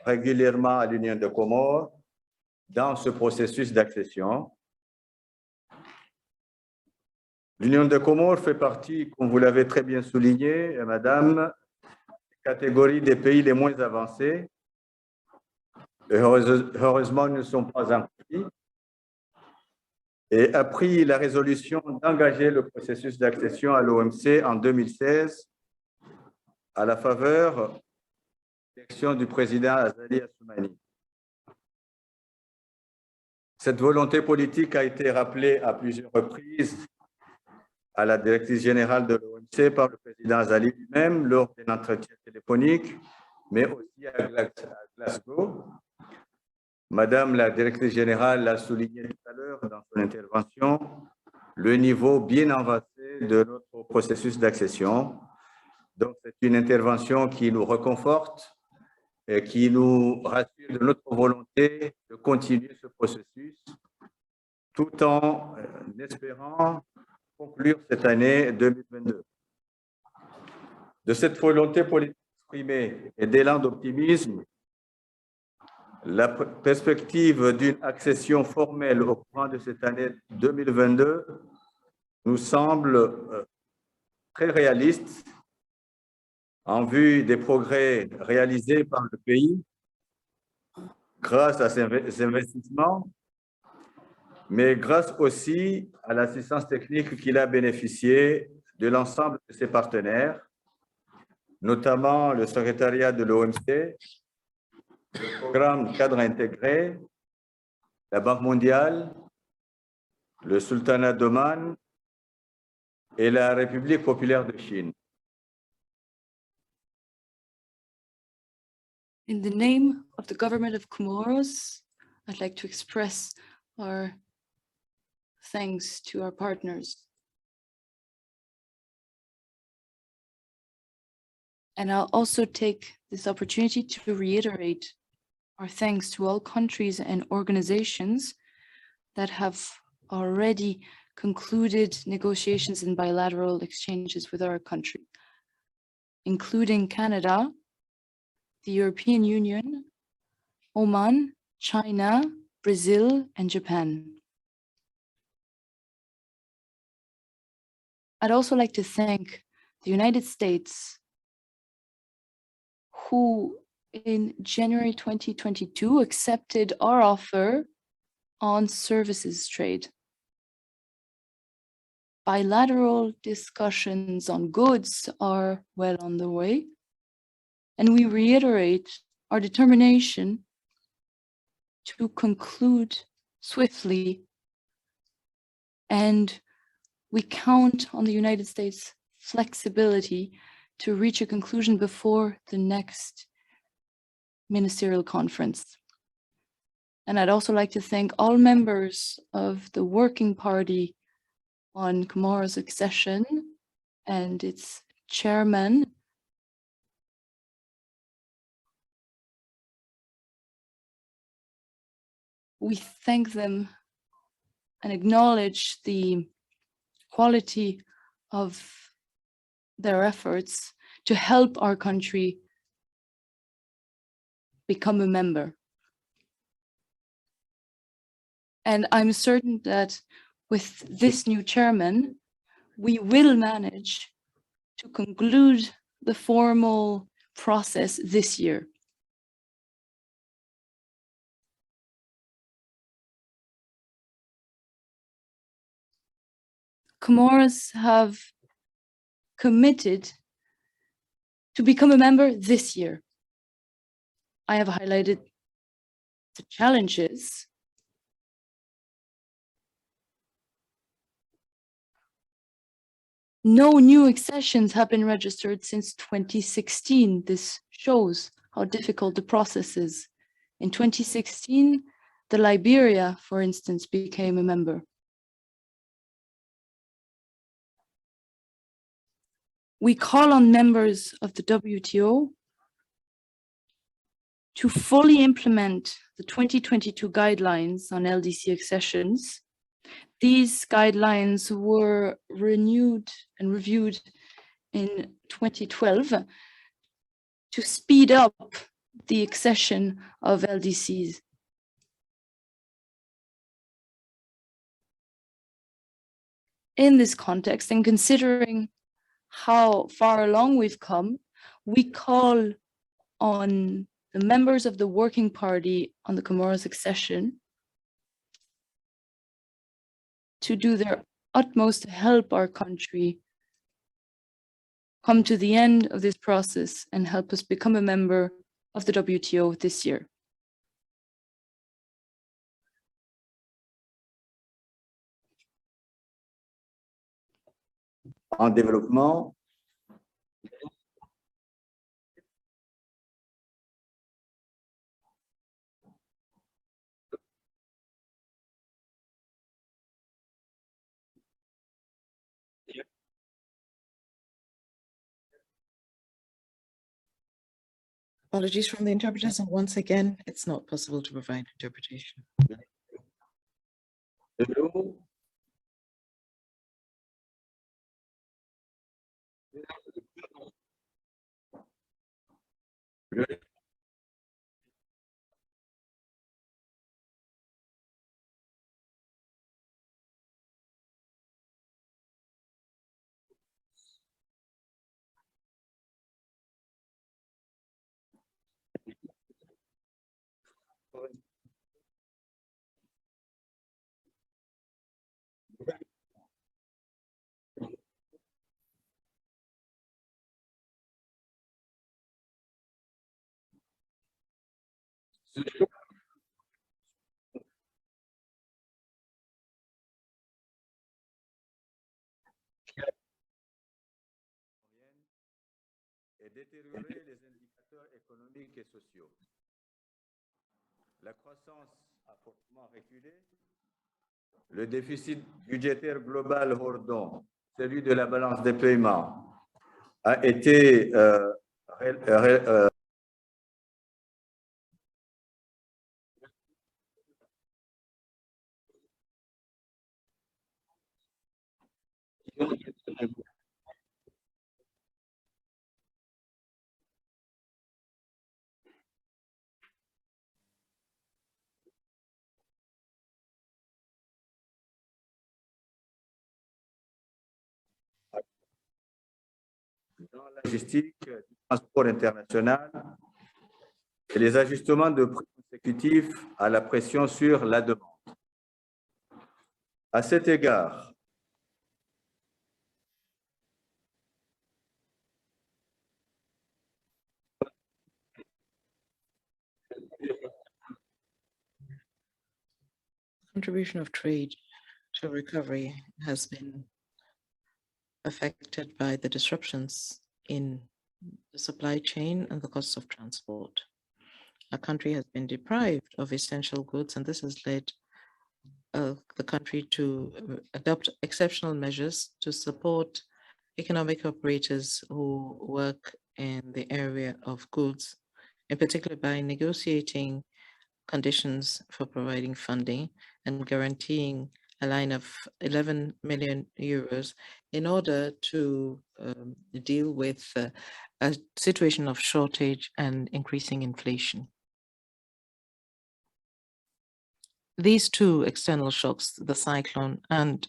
régulièrement à l'Union de Comores dans ce processus d'accession. L'Union de Comores fait partie, comme vous l'avez très bien souligné, Madame, catégorie des pays les moins avancés. Heureusement, nous ne sommes pas un pays. Et a pris la résolution d'engager le processus d'accession à l'OMC en 2016 à la faveur de l'élection du président Azali Assoumani. Cette volonté politique a été rappelée à plusieurs reprises à la directrice générale de l'OMC par le président Azali lui-même lors d'un entretien téléphonique, mais aussi à Glasgow. Madame la directrice générale l'a souligné tout à l'heure dans son intervention, le niveau bien avancé de notre processus d'accession. Donc, c'est une intervention qui nous réconforte et qui nous rassure de notre volonté de continuer ce processus tout en espérant conclure cette année 2022. De cette volonté politique exprimée et d'élan d'optimisme, la perspective d'une accession formelle au courant de cette année 2022 nous semble très réaliste en vue des progrès réalisés par le pays grâce à ces investissements, mais grâce aussi à l'assistance technique qu'il a bénéficié de l'ensemble de ses partenaires, notamment le secrétariat de l'OMC, le programme cadre intégré, la Banque mondiale, le Sultanat d'Oman et la République populaire de Chine. In the name of the government of Comoros, I'd like to express our thanks to our partners. And I'll also take this opportunity to reiterate our thanks to all countries and organizations that have already concluded negotiations and bilateral exchanges with our country, including Canada, the European Union, Oman, China, Brazil, and Japan. I'd also like to thank the United States, who in January 2022 accepted our offer on services trade. Bilateral discussions on goods are well on the way, and we reiterate our determination to conclude swiftly, and we count on the United States' flexibility to reach a conclusion before the next ministerial conference. And I'd also like to thank all members of the Working Party on Comoros accession and its chairman. We thank them and acknowledge the quality of their efforts to help our country become a member. And I'm certain that with this new chairman, we will manage to conclude the formal process this year. Comoros have committed to become a member this year. I have highlighted the challenges. No new accessions have been registered since 2016. This shows how difficult the process is. In 2016, the Liberia, for instance, became a member. We call on members of the WTO to fully implement the 2022 guidelines on LDC accessions. These guidelines were renewed and reviewed in 2012 to speed up the accession of LDCs. In this context, and considering how far along we've come, we call on the members of the Working Party on the Comoros accession to do their utmost to help our country come to the end of this process and help us become a member of the WTO this year. En développement, Apologies from the interpreters, and once again, it's not possible to provide interpretation. et détériorer les indicateurs économiques et sociaux. La croissance a fortement reculé. Le déficit budgétaire global hors don, celui de la balance des paiements, a été la logistique, du transport international et les ajustements de prix consécutifs à la pression sur la demande. À cet égard, Contribution of trade to recovery has been affected by the disruptions in the supply chain and the costs of transport. Our country has been deprived of essential goods, and this has led the country to adopt exceptional measures to support economic operators who work in the area of goods, in particular by negotiating conditions for providing funding and guaranteeing a line of 11 million euros in order to deal with a situation of shortage and increasing inflation. These two external shocks, the cyclone and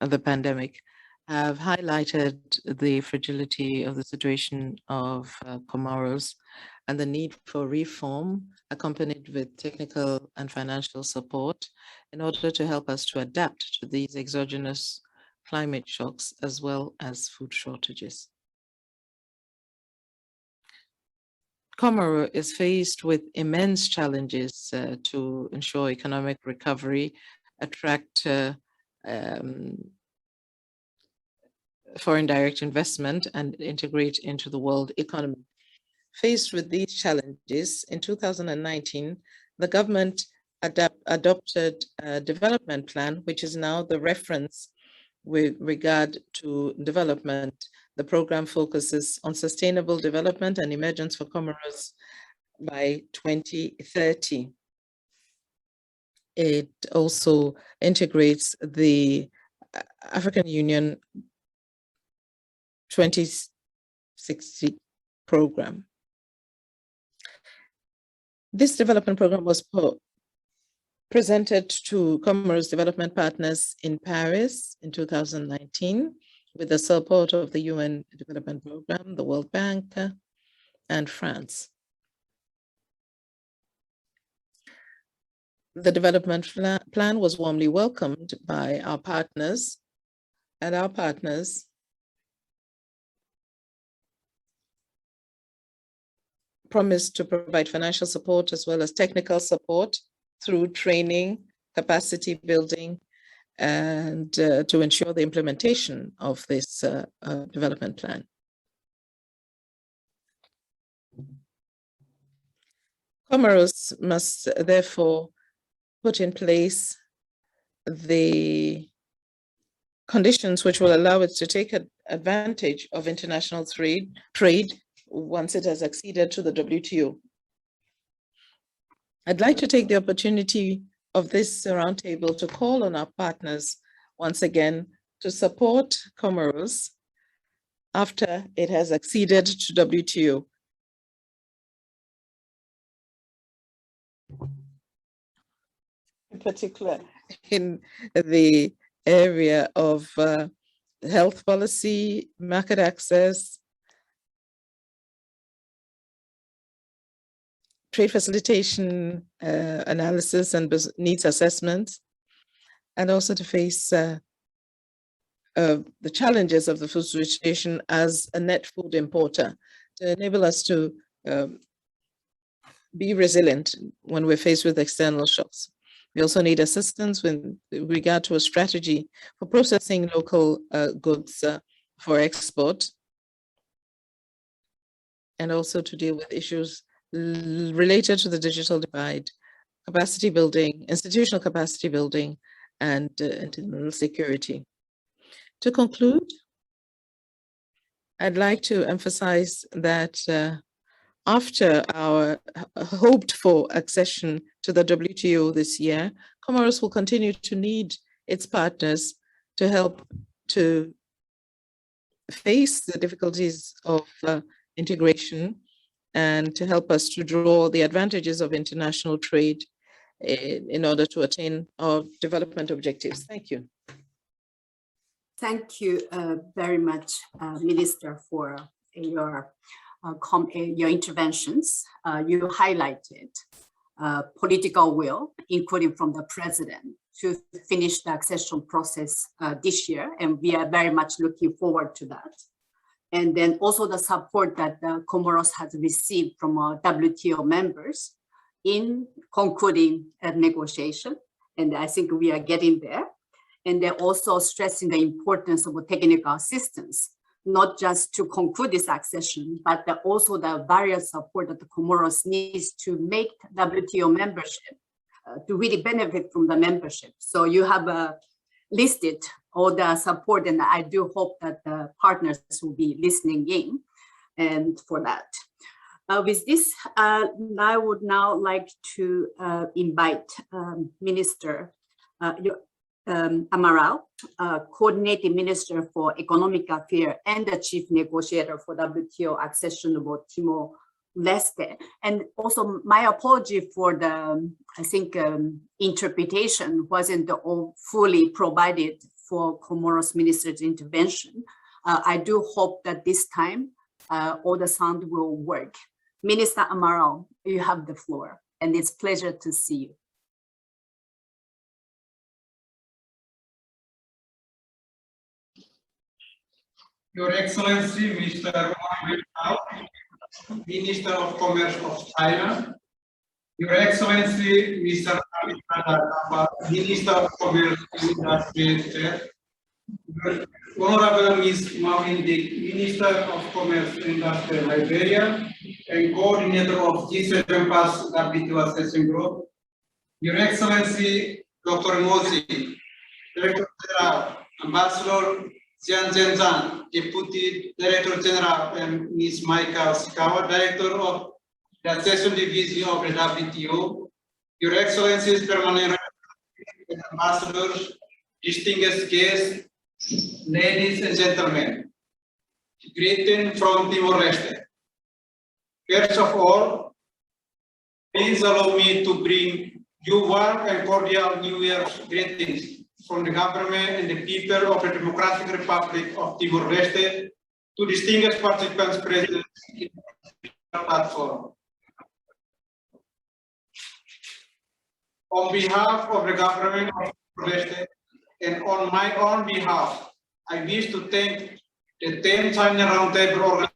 the pandemic, have highlighted the fragility of the situation of Comoros and the need for reform, accompanied with technical and financial support, in order to help us to adapt to these exogenous climate shocks as well as food shortages. Comoro is faced with immense challenges to ensure economic recovery, attract foreign direct investment, and integrate into the world economy. Faced with these challenges, in 2019, the government adopted a development plan, which is now the reference with regard to development. The program focuses on sustainable development and emergence for Comoros by 2030. It also integrates the African Union 2060 program. This development program was presented to Comoros development partners in Paris in 2019 with the support of the UN Development Program, the World Bank, and France. The development plan was warmly welcomed by our partners, and our partners promised to provide financial support as well as technical support through training, capacity building, and to ensure the implementation of this development plan. Comoros must therefore put in place the conditions which will allow it to take advantage of international trade once it has acceded to the WTO. I'd like to take the opportunity of this roundtable to call on our partners once again to support Comoros after it has acceded to WTO. In particular, in the area of health policy, market access, trade facilitation analysis and needs assessments, and also to face the challenges of the food situation as a net food importer, to enable us to be resilient when we're faced with external shocks. We also need assistance with regard to a strategy for processing local goods for export, and also to deal with issues related to the digital divide, capacity building, institutional capacity building, and internal security. To conclude, I'd like to emphasize that after our hoped-for accession to the WTO this year, Comoros will continue to need its partners to help to face the difficulties of integration and to help us to draw the advantages of international trade in order to attain our development objectives. Thank you. Thank you very much, Minister, for your interventions, you highlighted political will, including from the president, to finish the accession process this year, and we are very much looking forward to that. And then also the support that the Comoros has received from our WTO members in concluding a negotiation, and I think we are getting there. And they're also stressing the importance of technical assistance, not just to conclude this accession, but also the various support that the Comoros needs to make WTO membership, to really benefit from the membership. So you have listed all the support, and I do hope that the partners will be listening in and for that. With this, I would now like to invite Minister Amaral, Coordinating Minister for Economic Affairs and the Chief Negotiator for WTO accession of Timor-Leste. And also my apology for the, I think, interpretation wasn't all fully provided for Comoros Minister's intervention. I do hope that this time all the sound will work. Minister Amaral, you have the floor, and it's a pleasure to see you. Your Excellency, Mr. Wang Weitao, Minister of Commerce of China, Your Excellency, Mr. Minister of Commerce and Industry, Honorable Ms. Maureen Dick, Minister of Commerce and Industry, Liberia, and Coordinator of G7 Plus WTO Accession Group, Your Excellency, Dr. Ngozi, Director General, Ambassador Xian Zhenzhan, Deputy Director General, and Ms. Maika Oshikawa, Director of the Accession Division of the WTO, Your Excellencies, Permanent Ambassadors, distinguished guests, ladies and gentlemen, greeting from Timor-Leste. First of all, please allow me to bring you warm and cordial New Year's greetings from the government and the people of the Democratic Republic of Timor-Leste to distinguished participants present in the platform. On behalf of the government of Timor-Leste and on my own behalf, I wish to thank the 10th China Roundtable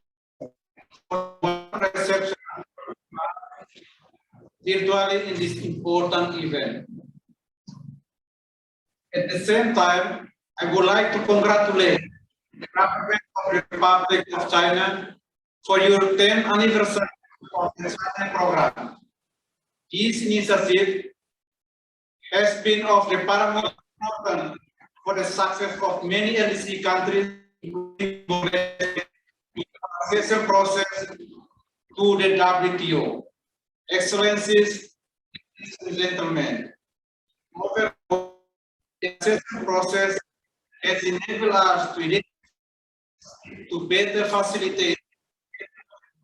for reception virtually in this important event. At the same time, I would like to congratulate the government of the Republic of China for your 10th anniversary of the China program. This initiative has been of the paramount importance for the success of many LDC countries, including the accession process to the WTO. Excellencies, ladies and gentlemen, overall, the accession process has enabled us to better facilitate,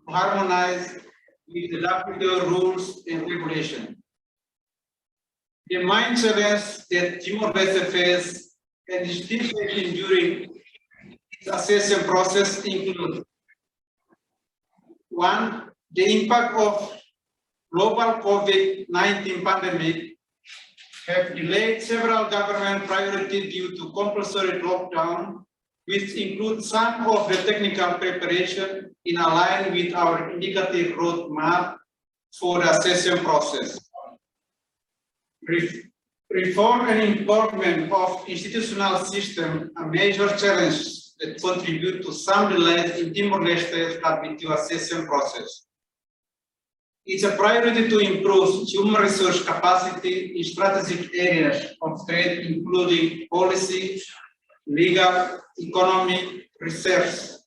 harmonize with the WTO rules and regulations. The main challenge that Timor-Leste faces and is still facing during this accession process include: one, the impact of global COVID-19 pandemic have delayed several government priorities due to compulsory lockdown, which include some of the technical preparation in line with our indicative roadmap for the accession process. Reform and improvement of institutional system are major challenges that contribute to some delays in Timor-Leste's WTO accession process. It's a priority to improve human resource capacity in strategic areas of trade, including policy, legal, economic, research,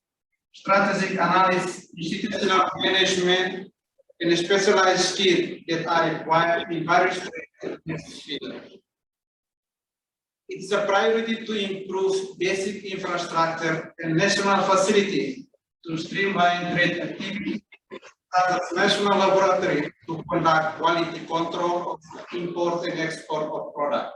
strategic analysis, institutional management, and specialized skills that are required in various fields. It's a priority to improve basic infrastructure and national facilities to streamline trade activities, such as national laboratory to conduct quality control of import and export of products.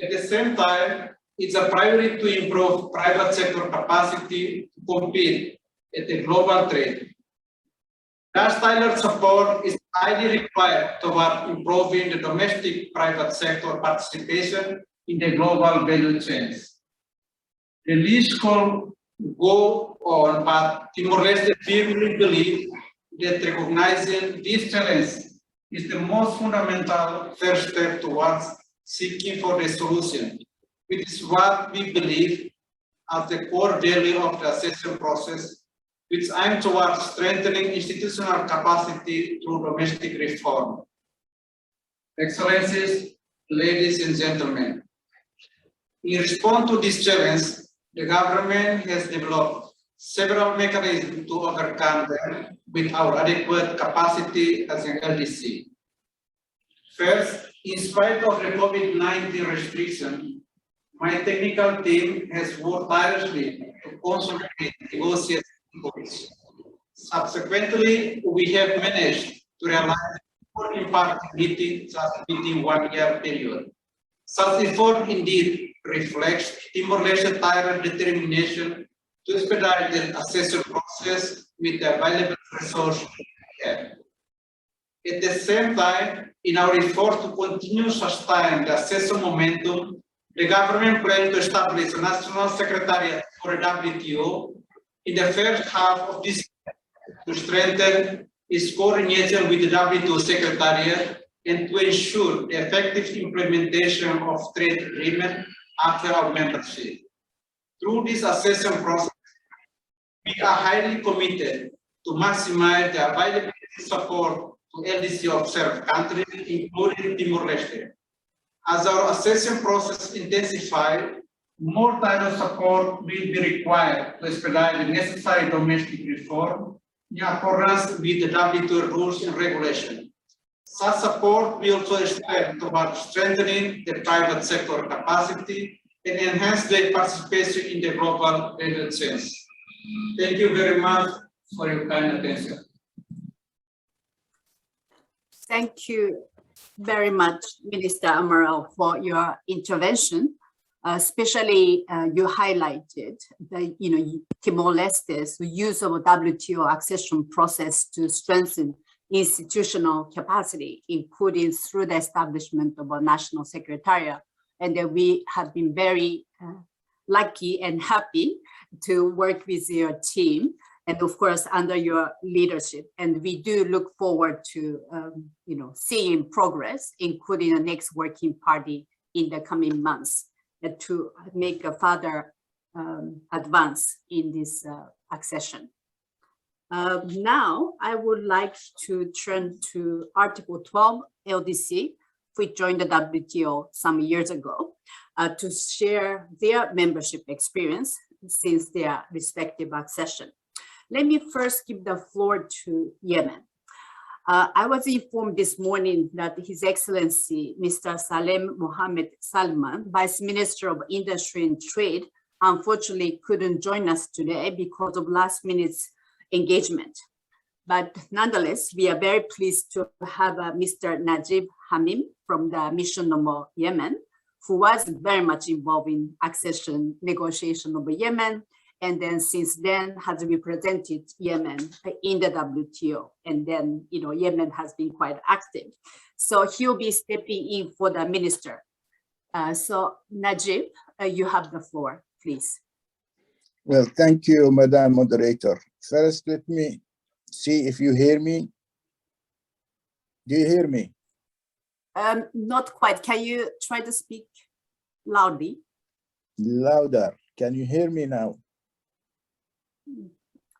At the same time, it's a priority to improve private sector capacity to compete at the global trade. Thus, tailored support is highly required toward improving the domestic private sector participation in the global value chains. The list could go on, but Timor-Leste firmly believe that recognizing this challenge is the most fundamental first step towards seeking for a solution, which is what we believe as the core value of the accession process, which aims towards strengthening institutional capacity through domestic reform. Excellencies, ladies and gentlemen, in response to this challenge, the government has developed several mechanisms to overcome them with our adequate capacity as an LDC. First, in spite of the COVID-19 restriction, my technical team has worked tirelessly to consolidate negotiations. Subsequently, we have managed to realize important party meetings within 1 year period. Such effort indeed reflects Timor-Leste's tireless determination to expedite the accession process with the available resources we have. At the same time, in our effort to continue sustain the accession momentum, the government plans to establish a national secretariat for the WTO in the first half of this year to strengthen its coordination with the WTO Secretariat and to ensure the effective implementation of trade agreement after our membership. Through this accession process, we are highly committed to maximize the available support to LDC observed countries, including Timor-Leste. As our accession process intensifies, more tailored support will be required to expedite the necessary domestic reform in accordance with the WTO rules and regulations. Such support will also extend towards strengthening the private sector capacity and enhance their participation in the global value chains. Thank you very much for your kind attention. Thank you very much, Minister Amaral, for your intervention. Especially, you highlighted the Timor-Leste's use of a WTO accession process to strengthen institutional capacity, including through the establishment of a national secretariat, and that we have been very lucky and happy to work with your team, and of course under your leadership. And we do look forward to seeing progress, including the next working party in the coming months, to make a further advance in this accession. Now, I would like to turn to Article 12 LDC, which joined the WTO some years ago, to share their membership experience since their respective accession. Let me first give the floor to Yemen. I was informed this morning that His Excellency, Mr. Salem Mohammed Salman, Vice Minister of Industry and Trade, unfortunately couldn't join us today because of last minute's engagement. But nonetheless, we are very pleased to have Mr. Najib Hamim from the Mission of Yemen, who was very much involved in accession negotiation of Yemen, and then since then has represented Yemen in the WTO. And then, Yemen has been quite active. So he'll be stepping in for the minister. So Najib, you have the floor, please. Well, thank you, Madam Moderator. First, let me see if you hear me. Do you hear me? Not quite. Can you try to speak loudly? Louder. Can you hear me now?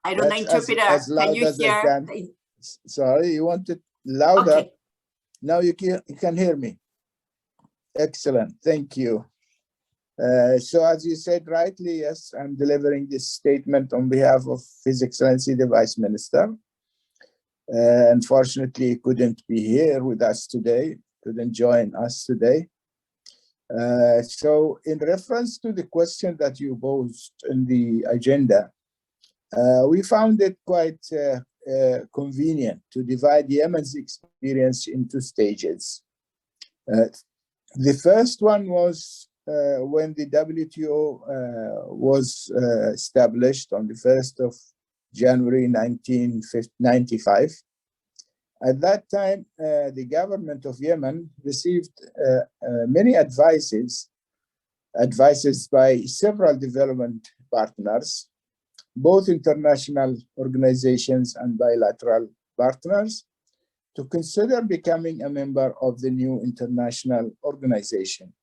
I don't know, interpreter. As loud can you as hear? I can. Sorry, you want it louder? Okay. Now you can hear me. Excellent. Thank you. So as you said rightly, yes, I'm delivering this statement on behalf of His Excellency the Vice Minister. Unfortunately, he couldn't be here with us today, couldn't join us today. So in reference to the question that you posed in the agenda, we found it quite convenient to divide Yemen's experience into stages. The first one was when the WTO was established on the 1st of January 1995. At that time, the government of Yemen received many advices by several development partners, both international organizations and bilateral partners, to consider becoming a member of the new international organization.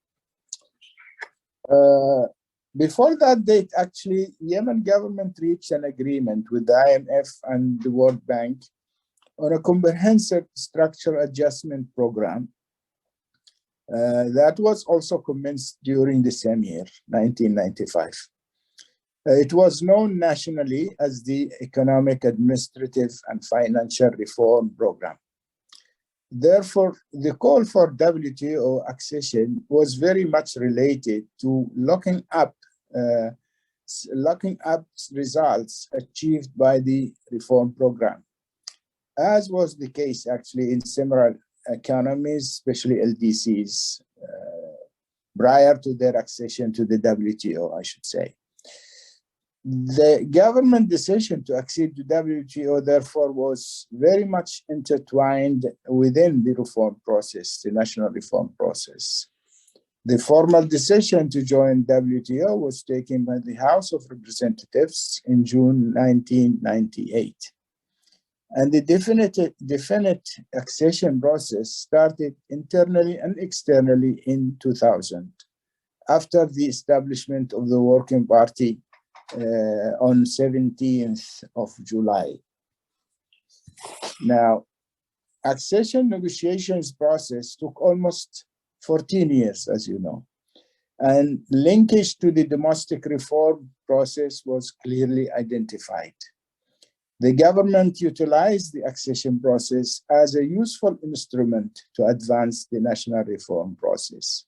Before that date, actually, Yemen government reached an agreement with the IMF and the World Bank on a comprehensive structural adjustment program that was also commenced during the same year, 1995. It was known nationally as the Economic, Administrative, and Financial Reform Program. Therefore, the call for WTO accession was very much related to locking up results achieved by the reform program, as was the case actually in similar economies, especially LDCs, prior to their accession to the WTO, I should say. The government decision to accede to WTO, therefore, was very much intertwined within the reform process, the national reform process. The formal decision to join WTO was taken by the House of Representatives in June 1998. And the definite accession process started internally and externally in 2000, after the establishment of the Working Party on 17th of July. Now, accession negotiations process took almost 14 years, as you know, and linkage to the domestic reform process was clearly identified. The government utilized the accession process as a useful instrument to advance the national reform process.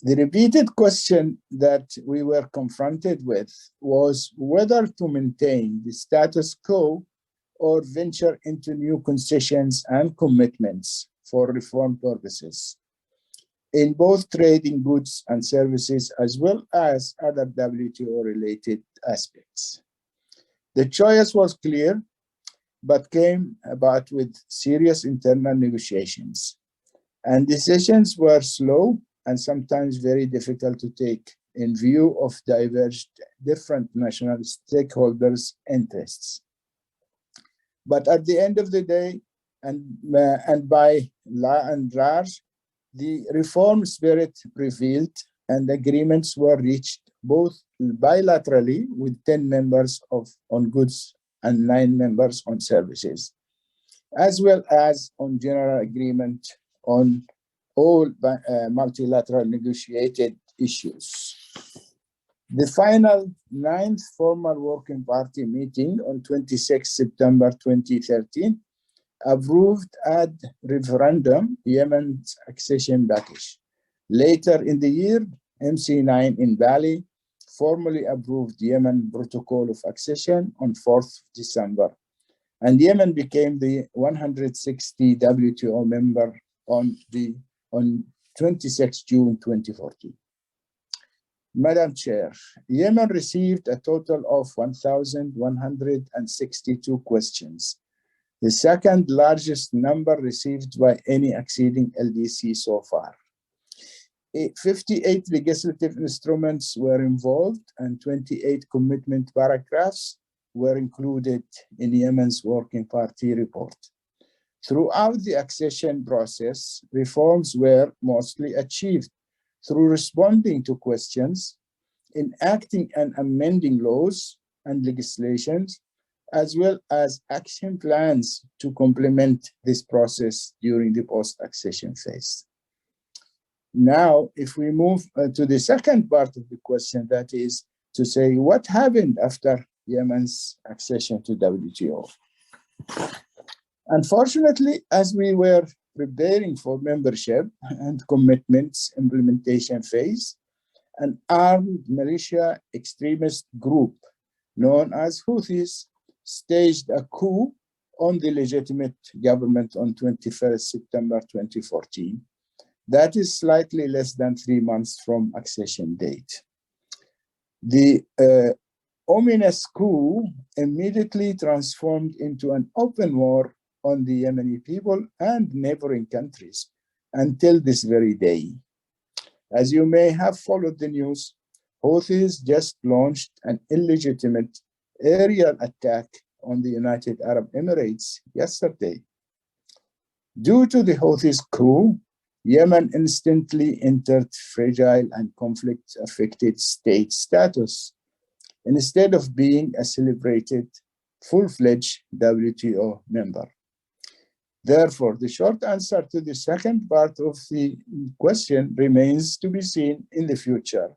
The repeated question that we were confronted with was whether to maintain the status quo or venture into new concessions and commitments for reform purposes in both trading goods and services, as well as other WTO-related aspects. The choice was clear, but came about with serious internal negotiations, and decisions were slow and sometimes very difficult to take in view of diverged different national stakeholders' interests. But at the end of the day, and by and large, the reform spirit prevailed and agreements were reached both bilaterally with 10 members on goods and 9 members on services, as well as on general agreement on all multilateral negotiated issues. The final 9th formal Working Party meeting on 26 September 2013 approved ad referendum Yemen's accession package. Later in the year, MC9 in Bali formally approved Yemen Protocol of Accession on 4th December, and Yemen became the 160 WTO member on 26 June 2014. Madam Chair, Yemen received a total of 1,162 questions, the second largest number received by any acceding LDC so far. 58 legislative instruments were involved and 28 commitment paragraphs were included in Yemen's Working Party report. Throughout the accession process, reforms were mostly achieved through responding to questions, enacting and amending laws and legislations, as well as action plans to complement this process during the post-accession phase. Now, if we move to the second part of the question, that is to say, what happened after Yemen's accession to WTO? Unfortunately, as we were preparing for membership and commitments implementation phase, an armed militia extremist group known as Houthis staged a coup on the legitimate government on 21st September 2014. That is slightly less than 3 months from accession date. The ominous coup immediately transformed into an open war on the Yemeni people and neighboring countries until this very day. As you may have followed the news, Houthis just launched an illegitimate aerial attack on the United Arab Emirates yesterday. Due to the Houthis coup, Yemen instantly entered fragile and conflict-affected state status, instead of being a celebrated, full-fledged WTO member. Therefore, the short answer to the second part of the question remains to be seen in the future,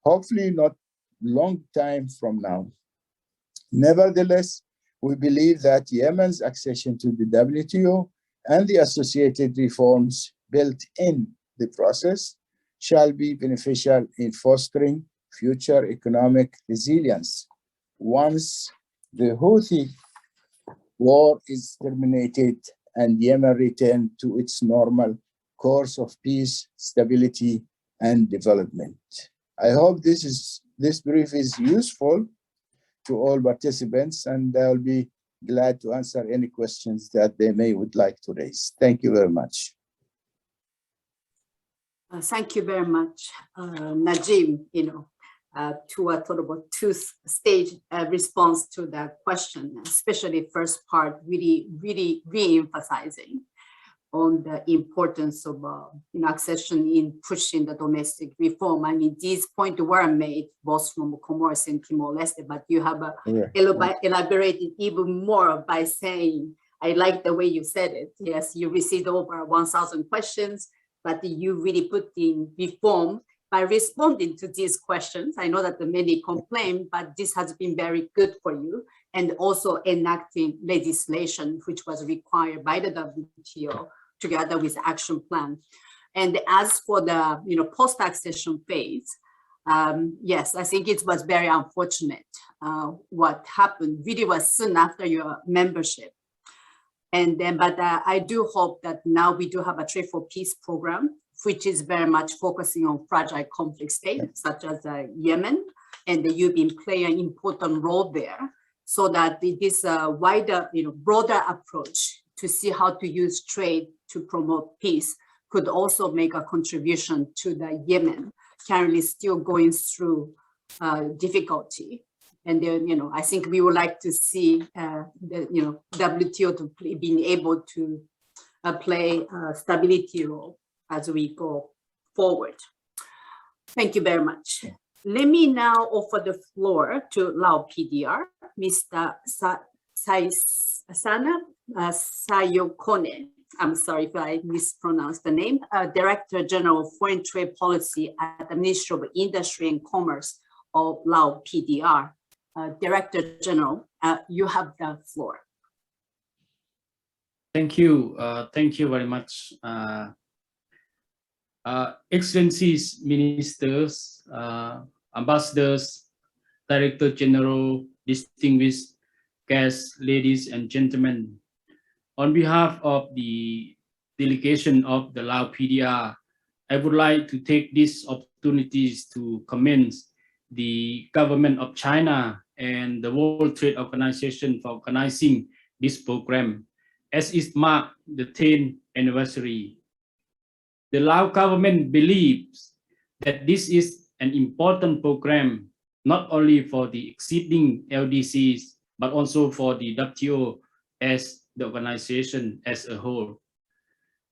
hopefully not long time from now. Nevertheless, we believe that Yemen's accession to the WTO and the associated reforms built in the process shall be beneficial in fostering future economic resilience. Once the Houthi war is terminated and Yemen return to its normal course of peace, stability, and development. I hope this brief is useful to all participants, and I'll be glad to answer any questions that they would like to raise. Thank you very much. Thank you very much, Najim, to a sort of a two-stage response to that question, especially first part, really re-emphasizing on the importance of accession in pushing the domestic reform. I mean, these points were made both from Comoros and Timor-Leste, but you have elaborated even more by saying, I like the way you said it. Yes, you received over 1,000 questions, but you really put in reform by responding to these questions. I know that many complain, but this has been very good for you, and also enacting legislation which was required by the WTO together with action plan. And as for the post-accession phase, yes, I think it was very unfortunate. What happened really was soon after your membership. And then, but I do hope that now we do have a Trade for Peace program, which is very much focusing on fragile conflict states such as Yemen, and you've been playing an important role there, so that this wider, broader approach to see how to use trade to promote peace could also make a contribution to the Yemen currently still going through difficulty. And then, I think we would like to see the WTO to being able to play a stability role as we go forward. Thank you very much. Let me now offer the floor to Lao PDR, Mr. Sana Sayokone. I'm sorry if I mispronounced the name. Director General of Foreign Trade Policy at the Ministry of Industry and Commerce of Lao PDR. Director General, you have the floor. Thank you. Thank you very much. Excellencies, ministers, ambassadors, Director General, distinguished guests, ladies and gentlemen. On behalf of the delegation of the Lao PDR, I would like to take these opportunities to commend the government of China and the World Trade Organization for organizing this program, as it marks the 10th anniversary. The Lao government believes that this is an important program, not only for the existing LDCs, but also for the WTO as the organization as a whole.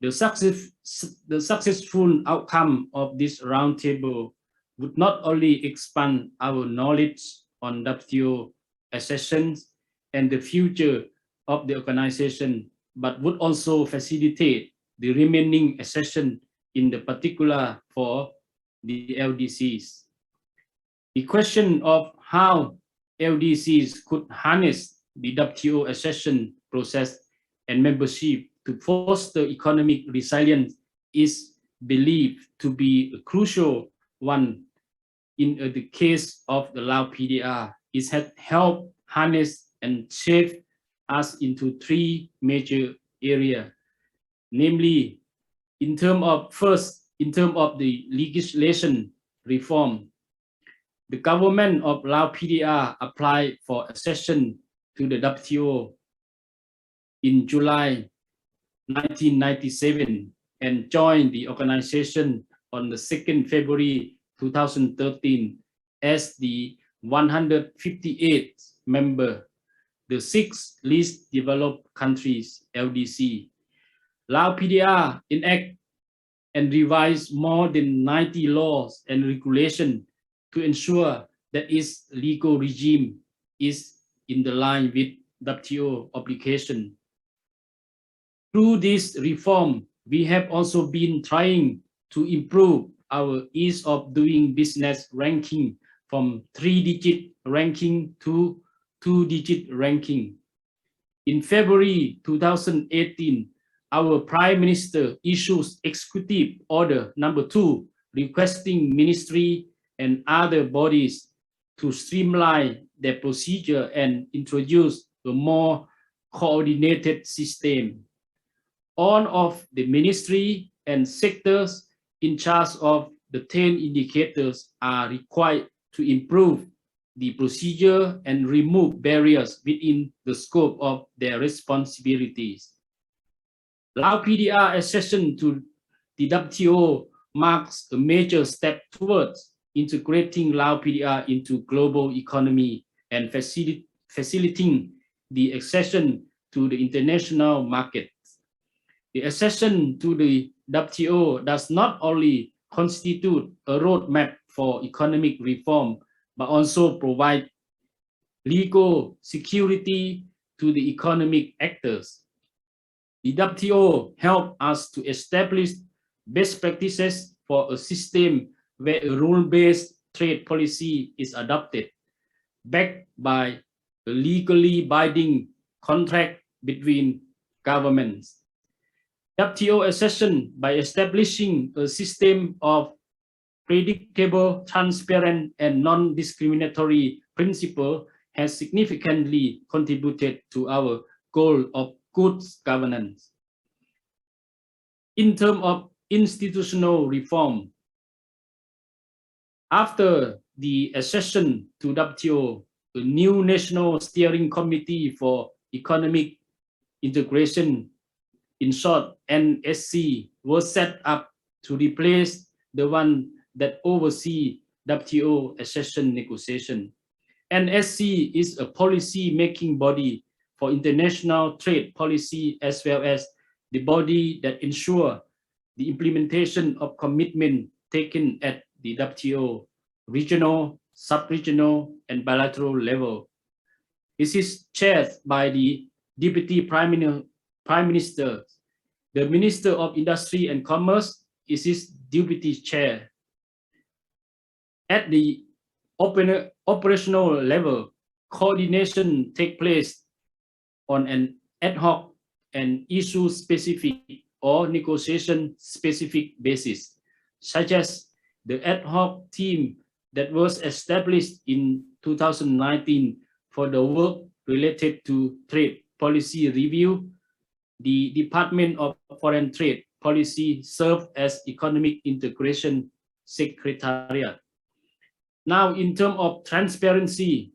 The successful outcome of this roundtable would not only expand our knowledge on WTO accessions and the future of the organization, but would also facilitate the remaining accession, in the particular for the LDCs. The question of how LDCs could harness the WTO accession process and membership to foster economic resilience is believed to be a crucial one. In the case of the Lao PDR, it has helped harness and shape us into three major areas, namely, in terms of the legislation reform, The government of Lao PDR applied for accession to the WTO in July 1997 and joined the organization on the 2nd February 2013 as the 158th member, the 6th least developed countries, LDC. Lao PDR enact and revise more than 90 laws and regulations to ensure that its legal regime is in the line with WTO obligation. Through this reform, we have also been trying to improve our ease of doing business ranking from 3-digit ranking to 2-digit ranking. In February 2018, our Prime Minister issues Executive Order number 2, requesting ministry and other bodies to streamline their procedure and introduce a more coordinated system. All of the ministry and sectors in charge of the 10 indicators are required to improve the procedure and remove barriers within the scope of their responsibilities. Lao PDR accession to the WTO marks a major step towards integrating Lao PDR into global economy and facilitating the accession to the international market. The accession to the WTO does not only constitute a roadmap for economic reform, but also provide legal security to the economic actors. The WTO helped us to establish best practices for a system where a rule-based trade policy is adopted, backed by a legally binding contract between governments. WTO accession, by establishing a system of predictable, transparent, and non-discriminatory principle, has significantly contributed to our goal of good governance. In terms of institutional reform, after the accession to WTO, a new National Steering Committee for Economic Integration, in short, NSC, was set up to replace the one that oversees WTO accession negotiation. NSC is a policy-making body for international trade policy, as well as the body that ensures the implementation of commitment taken at the WTO regional, sub-regional, and bilateral level. This is chaired by the Deputy Prime Minister. The Minister of Industry and Commerce is his deputy chair. At the operational level, coordination takes place on an ad hoc and issue-specific or negotiation-specific basis, such as the ad hoc team that was established in 2019 for the work related to trade policy review. The Department of Foreign Trade Policy served as Economic Integration Secretariat. Now, in terms of transparency,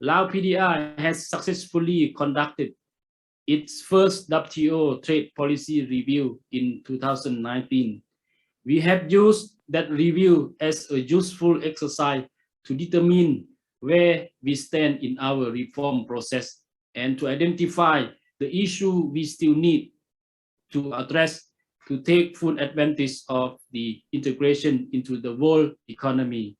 Lao PDR has successfully conducted its first WTO trade policy review in 2019. We have used that review as a useful exercise to determine where we stand in our reform process and to identify the issue we still need to address to take full advantage of the integration into the world economy.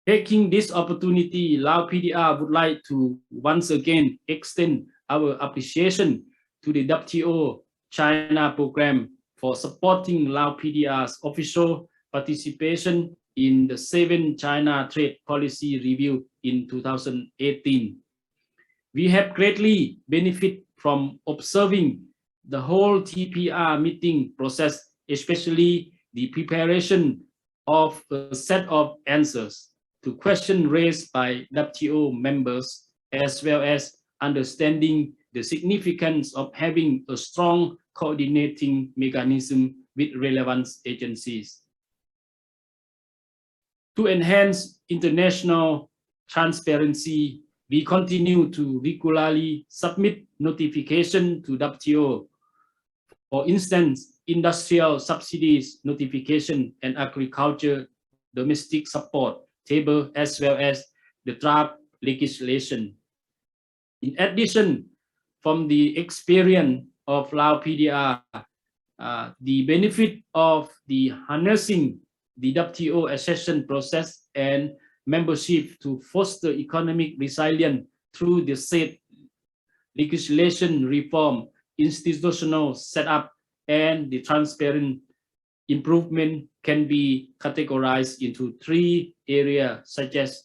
Taking this opportunity, Lao PDR would like to once again extend our appreciation to the WTO China program for supporting Lao PDR's official participation in the 7th China Trade Policy Review in 2018. We have greatly benefited from observing the whole TPR meeting process, especially the preparation of a set of answers to questions raised by WTO members, as well as understanding the significance of having a strong coordinating mechanism with relevant agencies. To enhance international transparency, we continue to regularly submit notification to WTO. For instance, industrial subsidies notification and agriculture domestic support table, as well as the draft legislation. In addition, from the experience of Lao PDR, the benefit of the harnessing the WTO accession process and membership to foster economic resilience through the said legislation reform, institutional setup, and the transparent improvement can be categorized into 3 areas, such as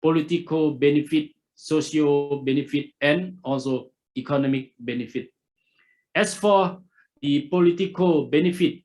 political benefit, social benefit, and also economic benefit. As for the political benefit,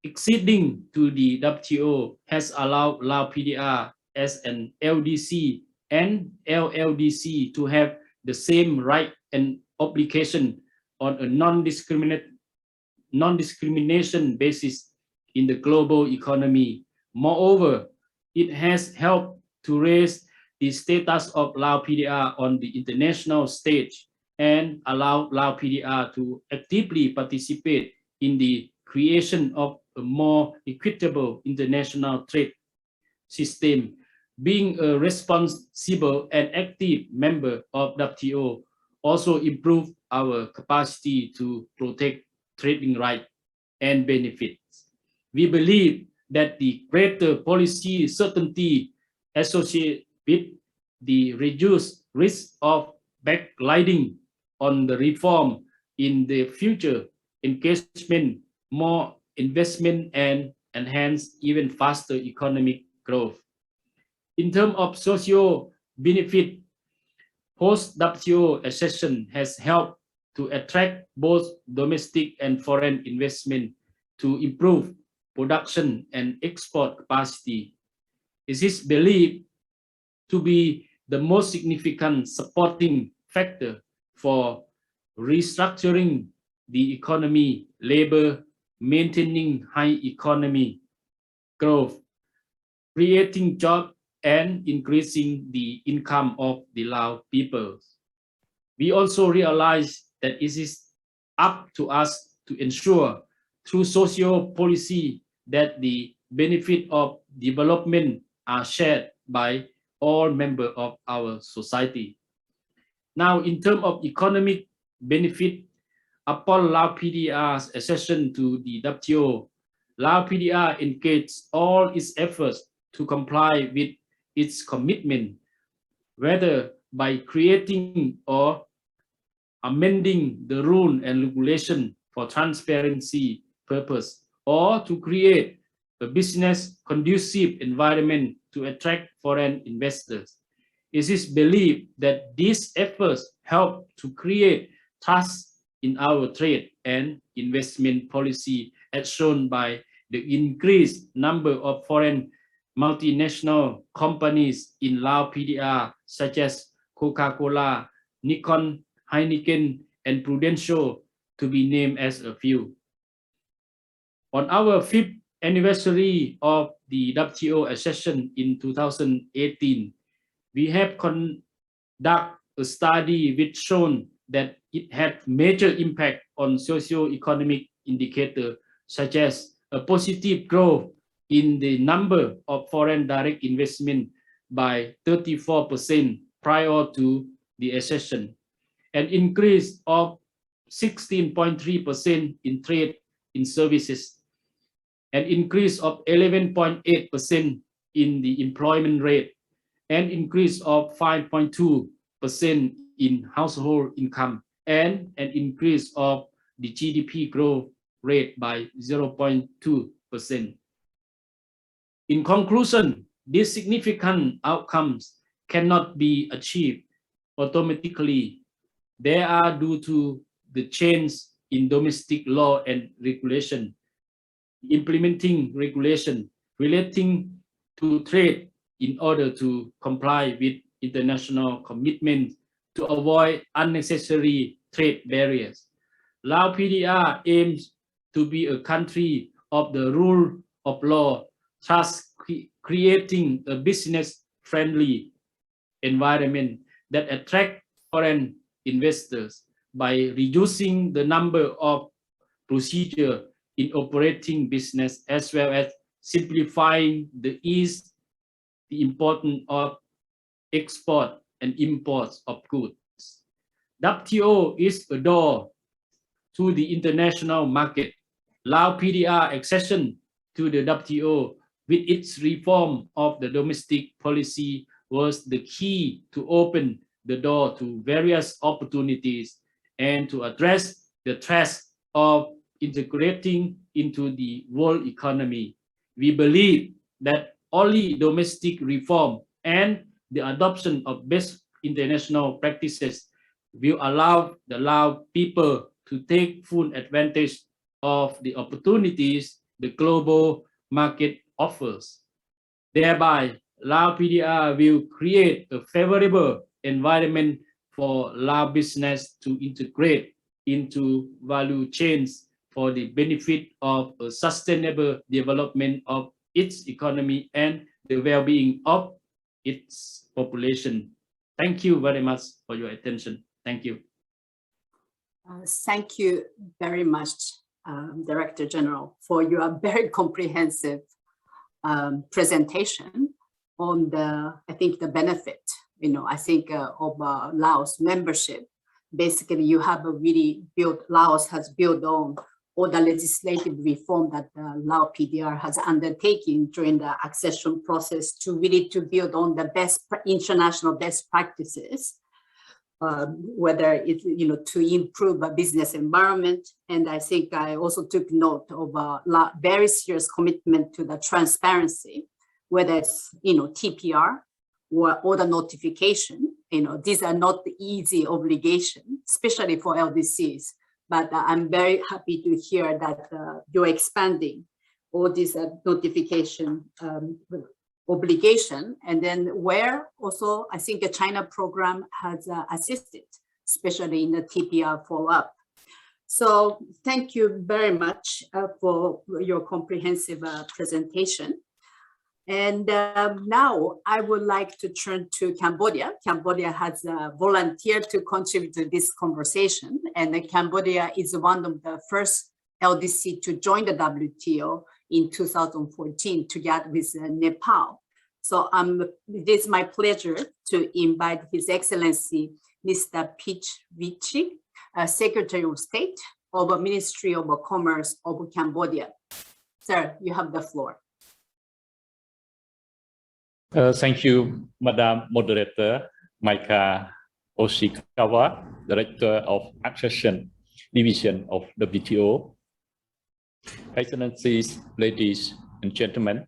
acceding to the WTO has allowed Lao PDR as an LDC and LLDC to have the same right and obligation on a non-discrimination basis in the global economy. Moreover, it has helped to raise the status of Lao PDR on the international stage and allow Lao PDR to actively participate in the creation of a more equitable international trade system. Being a responsible and active member of WTO also improve our capacity to protect trading rights and benefits. We believe that the greater policy certainty associated with the reduced risk of backsliding on the reform in the future engagement, more investment, and enhance even faster economic growth. In terms of social benefit, post-WTO accession has helped to attract both domestic and foreign investment to improve production and export capacity. It is believed to be the most significant supporting factor for restructuring the economy, labor, maintaining high economy growth, creating jobs, and increasing the income of the Lao people. We also realize that it is up to us to ensure through social policy that the benefit of development are shared by all members of our society. Now, in terms of economic benefit, upon Lao PDR's accession to the WTO, Lao PDR engaged all its efforts to comply with its commitment, whether by creating or amending the rule and regulation for transparency purpose, or to create a business conducive environment to attract foreign investors. It is believed that these efforts help to create trust in our trade and investment policy, as shown by the increased number of foreign multinational companies in Lao PDR, such as Coca-Cola, Nikon, Heineken, and Prudential, to be named as a few. On our 5th anniversary of the WTO accession in 2018, we have conducted a study which shown that it had major impact on socio-economic indicators, such as a positive growth in the number of foreign direct investment by 34% prior to the accession, an increase of 16.3% in trade in services, an increase of 11.8% in the employment rate, an increase of 5.2% in household income, and an increase of the GDP growth rate by 0.2%. In conclusion, these significant outcomes cannot be achieved automatically. They are due to the change in domestic law and regulation, implementing regulation relating to trade in order to comply with international commitments to avoid unnecessary trade barriers. Lao PDR aims to be a country of the rule of law, trust, creating a business-friendly environment that attract foreign investors by reducing the number of procedures in operating business, as well as simplifying the importance of export and imports of goods. WTO is a door to the international market. Lao PDR accession to the WTO with its reform of the domestic policy was the key to open the door to various opportunities and to address the threats of integrating into the world economy. We believe that only domestic reform and the adoption of best international practices will allow the Lao people to take full advantage of the opportunities the global market offers. Thereby, Lao PDR will create a favorable environment for Lao business to integrate into value chains for the benefit of a sustainable development of its economy and the well-being of its population. Thank you very much for your attention. Thank you. Thank you very much, Director General, for your very comprehensive presentation on I think the benefit, of Laos membership. Basically, you have Laos has built on all the legislative reform that Lao PDR has undertaken during the accession process to build on the international best practices, whether it's, to improve a business environment. And I think I also took note of a very serious commitment to the transparency, whether it's, TPR or order notification. These are not the easy obligation, especially for LDCs. But I'm very happy to hear that you're expanding all these notification obligation, and then where also I think the China program has assisted, especially in the TPR follow-up. So thank you very much for your comprehensive presentation. And now I would like to turn to Cambodia. Cambodia has volunteered to contribute to this conversation, and Cambodia is one of the first LDC to join the WTO in 2014 together with Nepal. So it is my pleasure to invite His Excellency Mr. Pich Vichik, Secretary of State of the Ministry of Commerce of Cambodia. Sir, you have the floor. Thank you, Madam Moderator Maika Oshikawa, Director of Accession Division of WTO. Excellencies, ladies and gentlemen,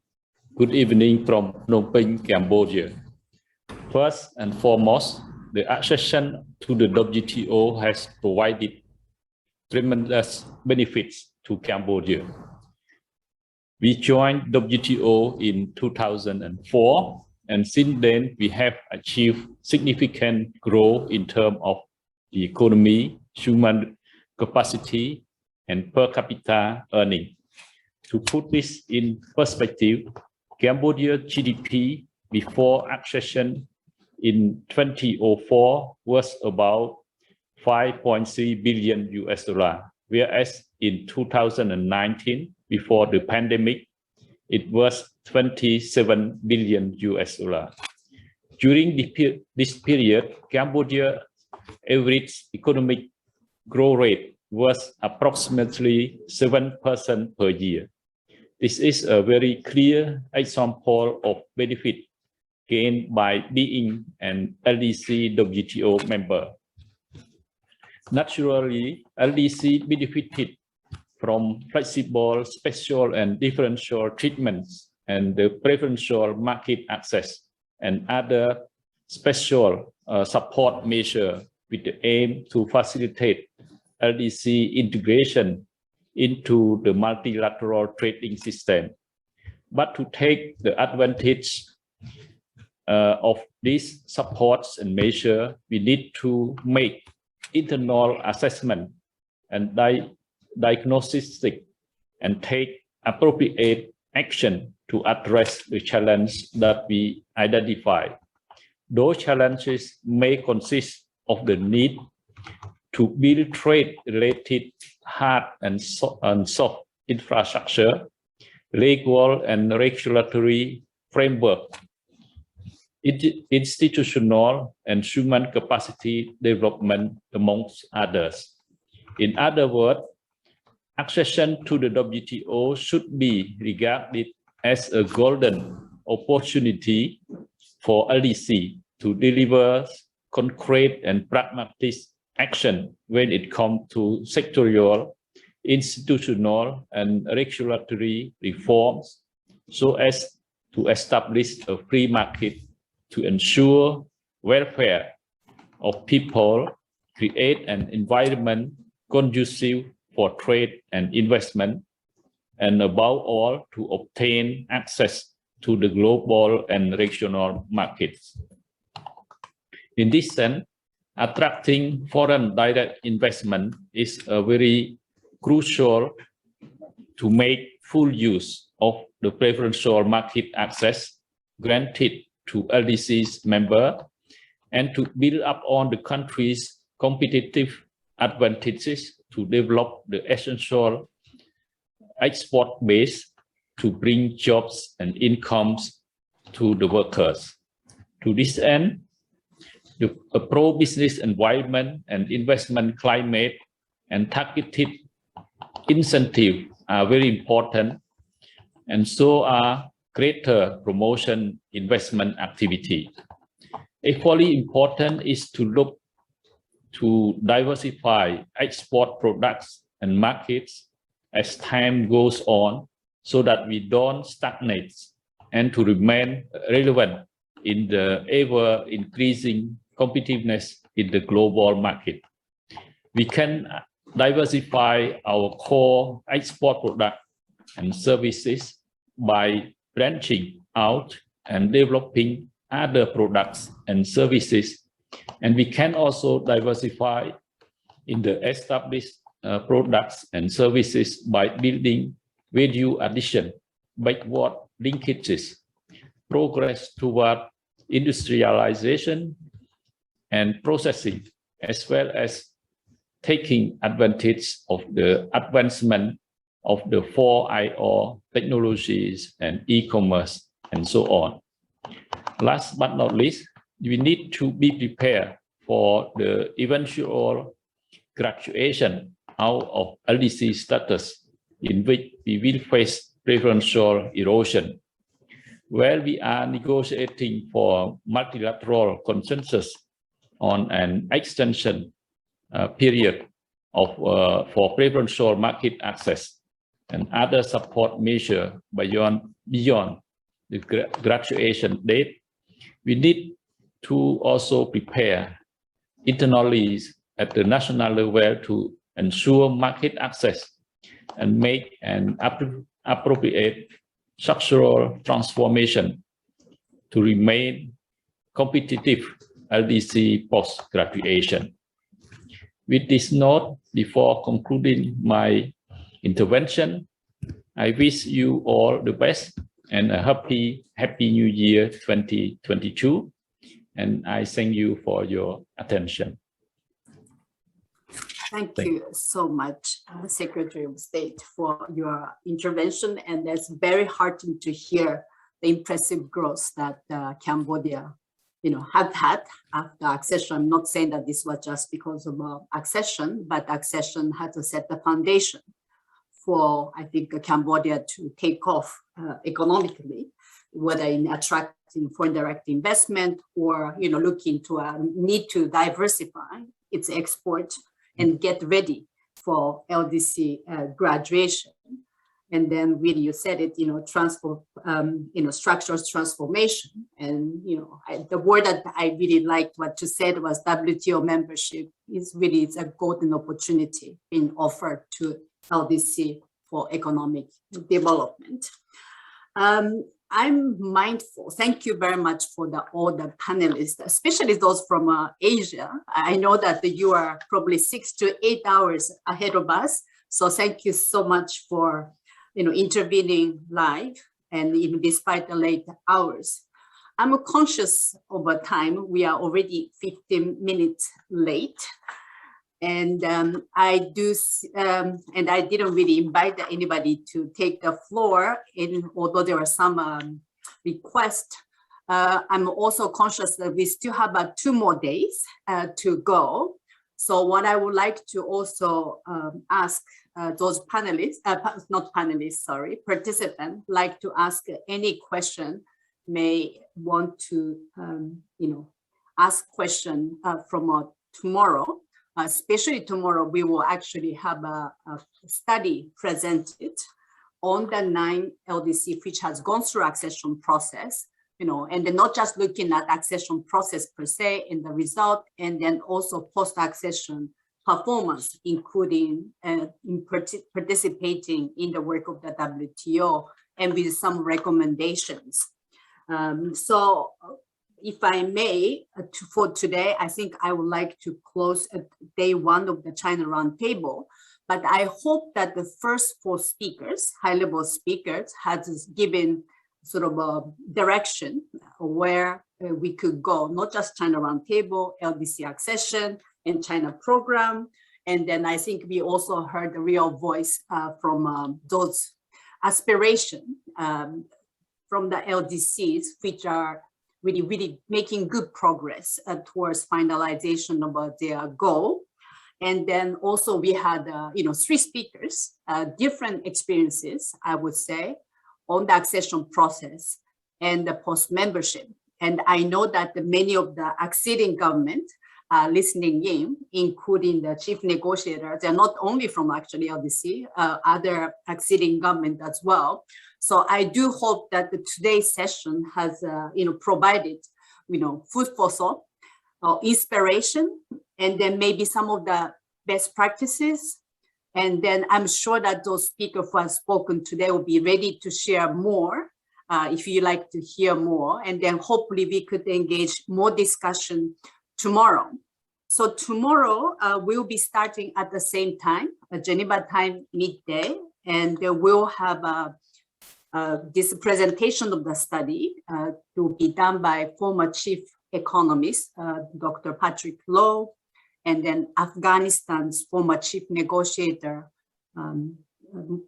good evening from Phnom Penh, Cambodia. First and foremost, the accession to the WTO has provided tremendous benefits to Cambodia. We joined WTO in 2004, and since then we have achieved significant growth in terms of the economy, human capacity, and per capita earning. To put this in perspective, Cambodia GDP before accession in 2004 was about 5.3 billion US dollar, whereas in 2019, before the pandemic, it was 27 billion US dollar. During this period, Cambodia average economic growth rate was approximately 7% per year. This is a very clear example of benefit gained by being an LDC WTO member. Naturally, LDC benefited from flexible, special, and differential treatments and the preferential market access and other special support measures with the aim to facilitate LDC integration into the multilateral trading system. But to take the advantage of these supports and measures, we need to make internal assessment and diagnostic and take appropriate action to address the challenge that we identify. Those challenges may consist of the need to build trade-related hard and soft infrastructure, legal and regulatory framework, institutional and human capacity development, amongst others. In other words, accession to the WTO should be regarded as a golden opportunity for LDC to deliver concrete and pragmatic action when it comes to sectorial, institutional, and regulatory reforms, so as to establish a free market to ensure welfare of people, create an environment conducive for trade and investment, and above all, to obtain access to the global and regional markets. In this sense, attracting foreign direct investment is a very crucial to make full use of the preferential market access granted to LDC's member and to build up on the country's competitive advantages to develop the essential export base to bring jobs and incomes to the workers. To this end, a pro-business environment and investment climate and targeted incentives are very important, and so are greater promotion investment activity. Equally important is to look to diversify export products and markets as time goes on, so that we don't stagnate and to remain relevant in the ever-increasing competitiveness in the global market. We can diversify our core export products and services by branching out and developing other products and services. And we can also diversify in the established products and services by building value addition, backward linkages, progress toward industrialization and processing, as well as taking advantage of the advancement of the 4IR technologies and e-commerce and so on. Last but not least, we need to be prepared for the eventual graduation out of LDC status, in which we will face preferential erosion. Where we are negotiating for multilateral consensus on an extension period of for preferential market access and other support measures beyond the graduation date, we need to also prepare internally at the national level to ensure market access and make an appropriate structural transformation to remain competitive LDC post-graduation. With this note, before concluding my intervention, I wish you all the best and a happy New Year 2022. And I thank you for your attention. Thank you so much, Secretary of State, for your intervention. And it's very heartening to hear the impressive growth that Cambodia, have had after accession. I'm not saying that this was just because of accession, but accession had to set the foundation for, I think, Cambodia to take off economically, whether in attracting foreign direct investment or, looking to a need to diversify its export and get ready for LDC graduation. And then really you said it, structures transformation. And, the word that I really liked what you said was WTO membership it's a golden opportunity being offered to LDC for economic development. I'm mindful. Thank you very much for all the panelists, especially those from Asia. I know that you are probably 6 to 8 hours ahead of us. So thank you so much for intervening live and even despite the late hours. I'm conscious over time. We are already 15 minutes late. And I didn't really invite anybody to take the floor, although there were some requests. I'm also conscious that we still have about 2 more days to go. So what I would like to also ask those participants, like to ask any question, may want to, ask question from tomorrow. Especially tomorrow, we will actually have a study presented on the 9 LDC, which has gone through accession process, and then not just looking at accession process per se in the result, and then also post-accession performance, including participating in the work of the WTO and with some recommendations. So if I may, for today, I think I would like to close day 1 of the China Roundtable, but I hope that the first 4 speakers, high-level speakers, has given sort of a direction where we could go, not just China Roundtable, LDC accession, and China program. And then I think we also heard the real voice from those aspirations from the LDCs, which are really making good progress towards finalization of their goal. And then also we had, 3 speakers, different experiences, I would say, on the accession process and the post-membership. And I know that many of the acceding government are listening in, including the chief negotiator. They're not only from actually LDC, other acceding government as well. So I do hope that today's session has, provided, food for thought, inspiration, and then maybe some of the best practices. And then I'm sure that those speakers who have spoken today will be ready to share more if you like to hear more. And then hopefully we could engage more discussion tomorrow. So tomorrow we'll be starting at the same time, Geneva time, midday, and we'll have this presentation of the study to be done by former chief economist, Dr. Patrick Lowe, and then Afghanistan's former chief negotiator, Mozamil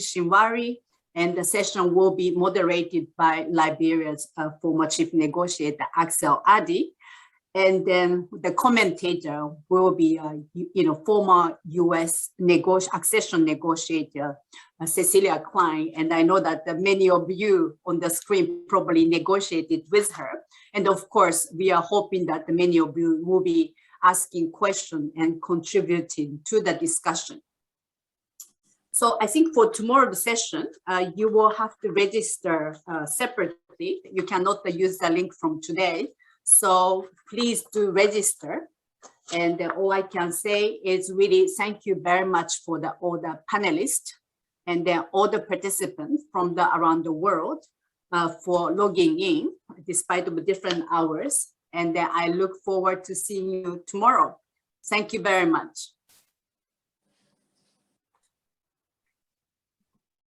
Shinwari, and the session will be moderated by Liberia's former chief negotiator, Axel Addy. And then the commentator will be, former U.S. accession negotiator, Cecilia Klein. And I know that many of you on the screen probably negotiated with her. And of course, we are hoping that many of you will be asking questions and contributing to the discussion. So I think for tomorrow's session, you will have to register separately. You cannot use the link from today. So please do register. And all I can say is really thank you very much for all the panelists and then all the participants from around the world for logging in despite of different hours. And I look forward to seeing you tomorrow. Thank you very much.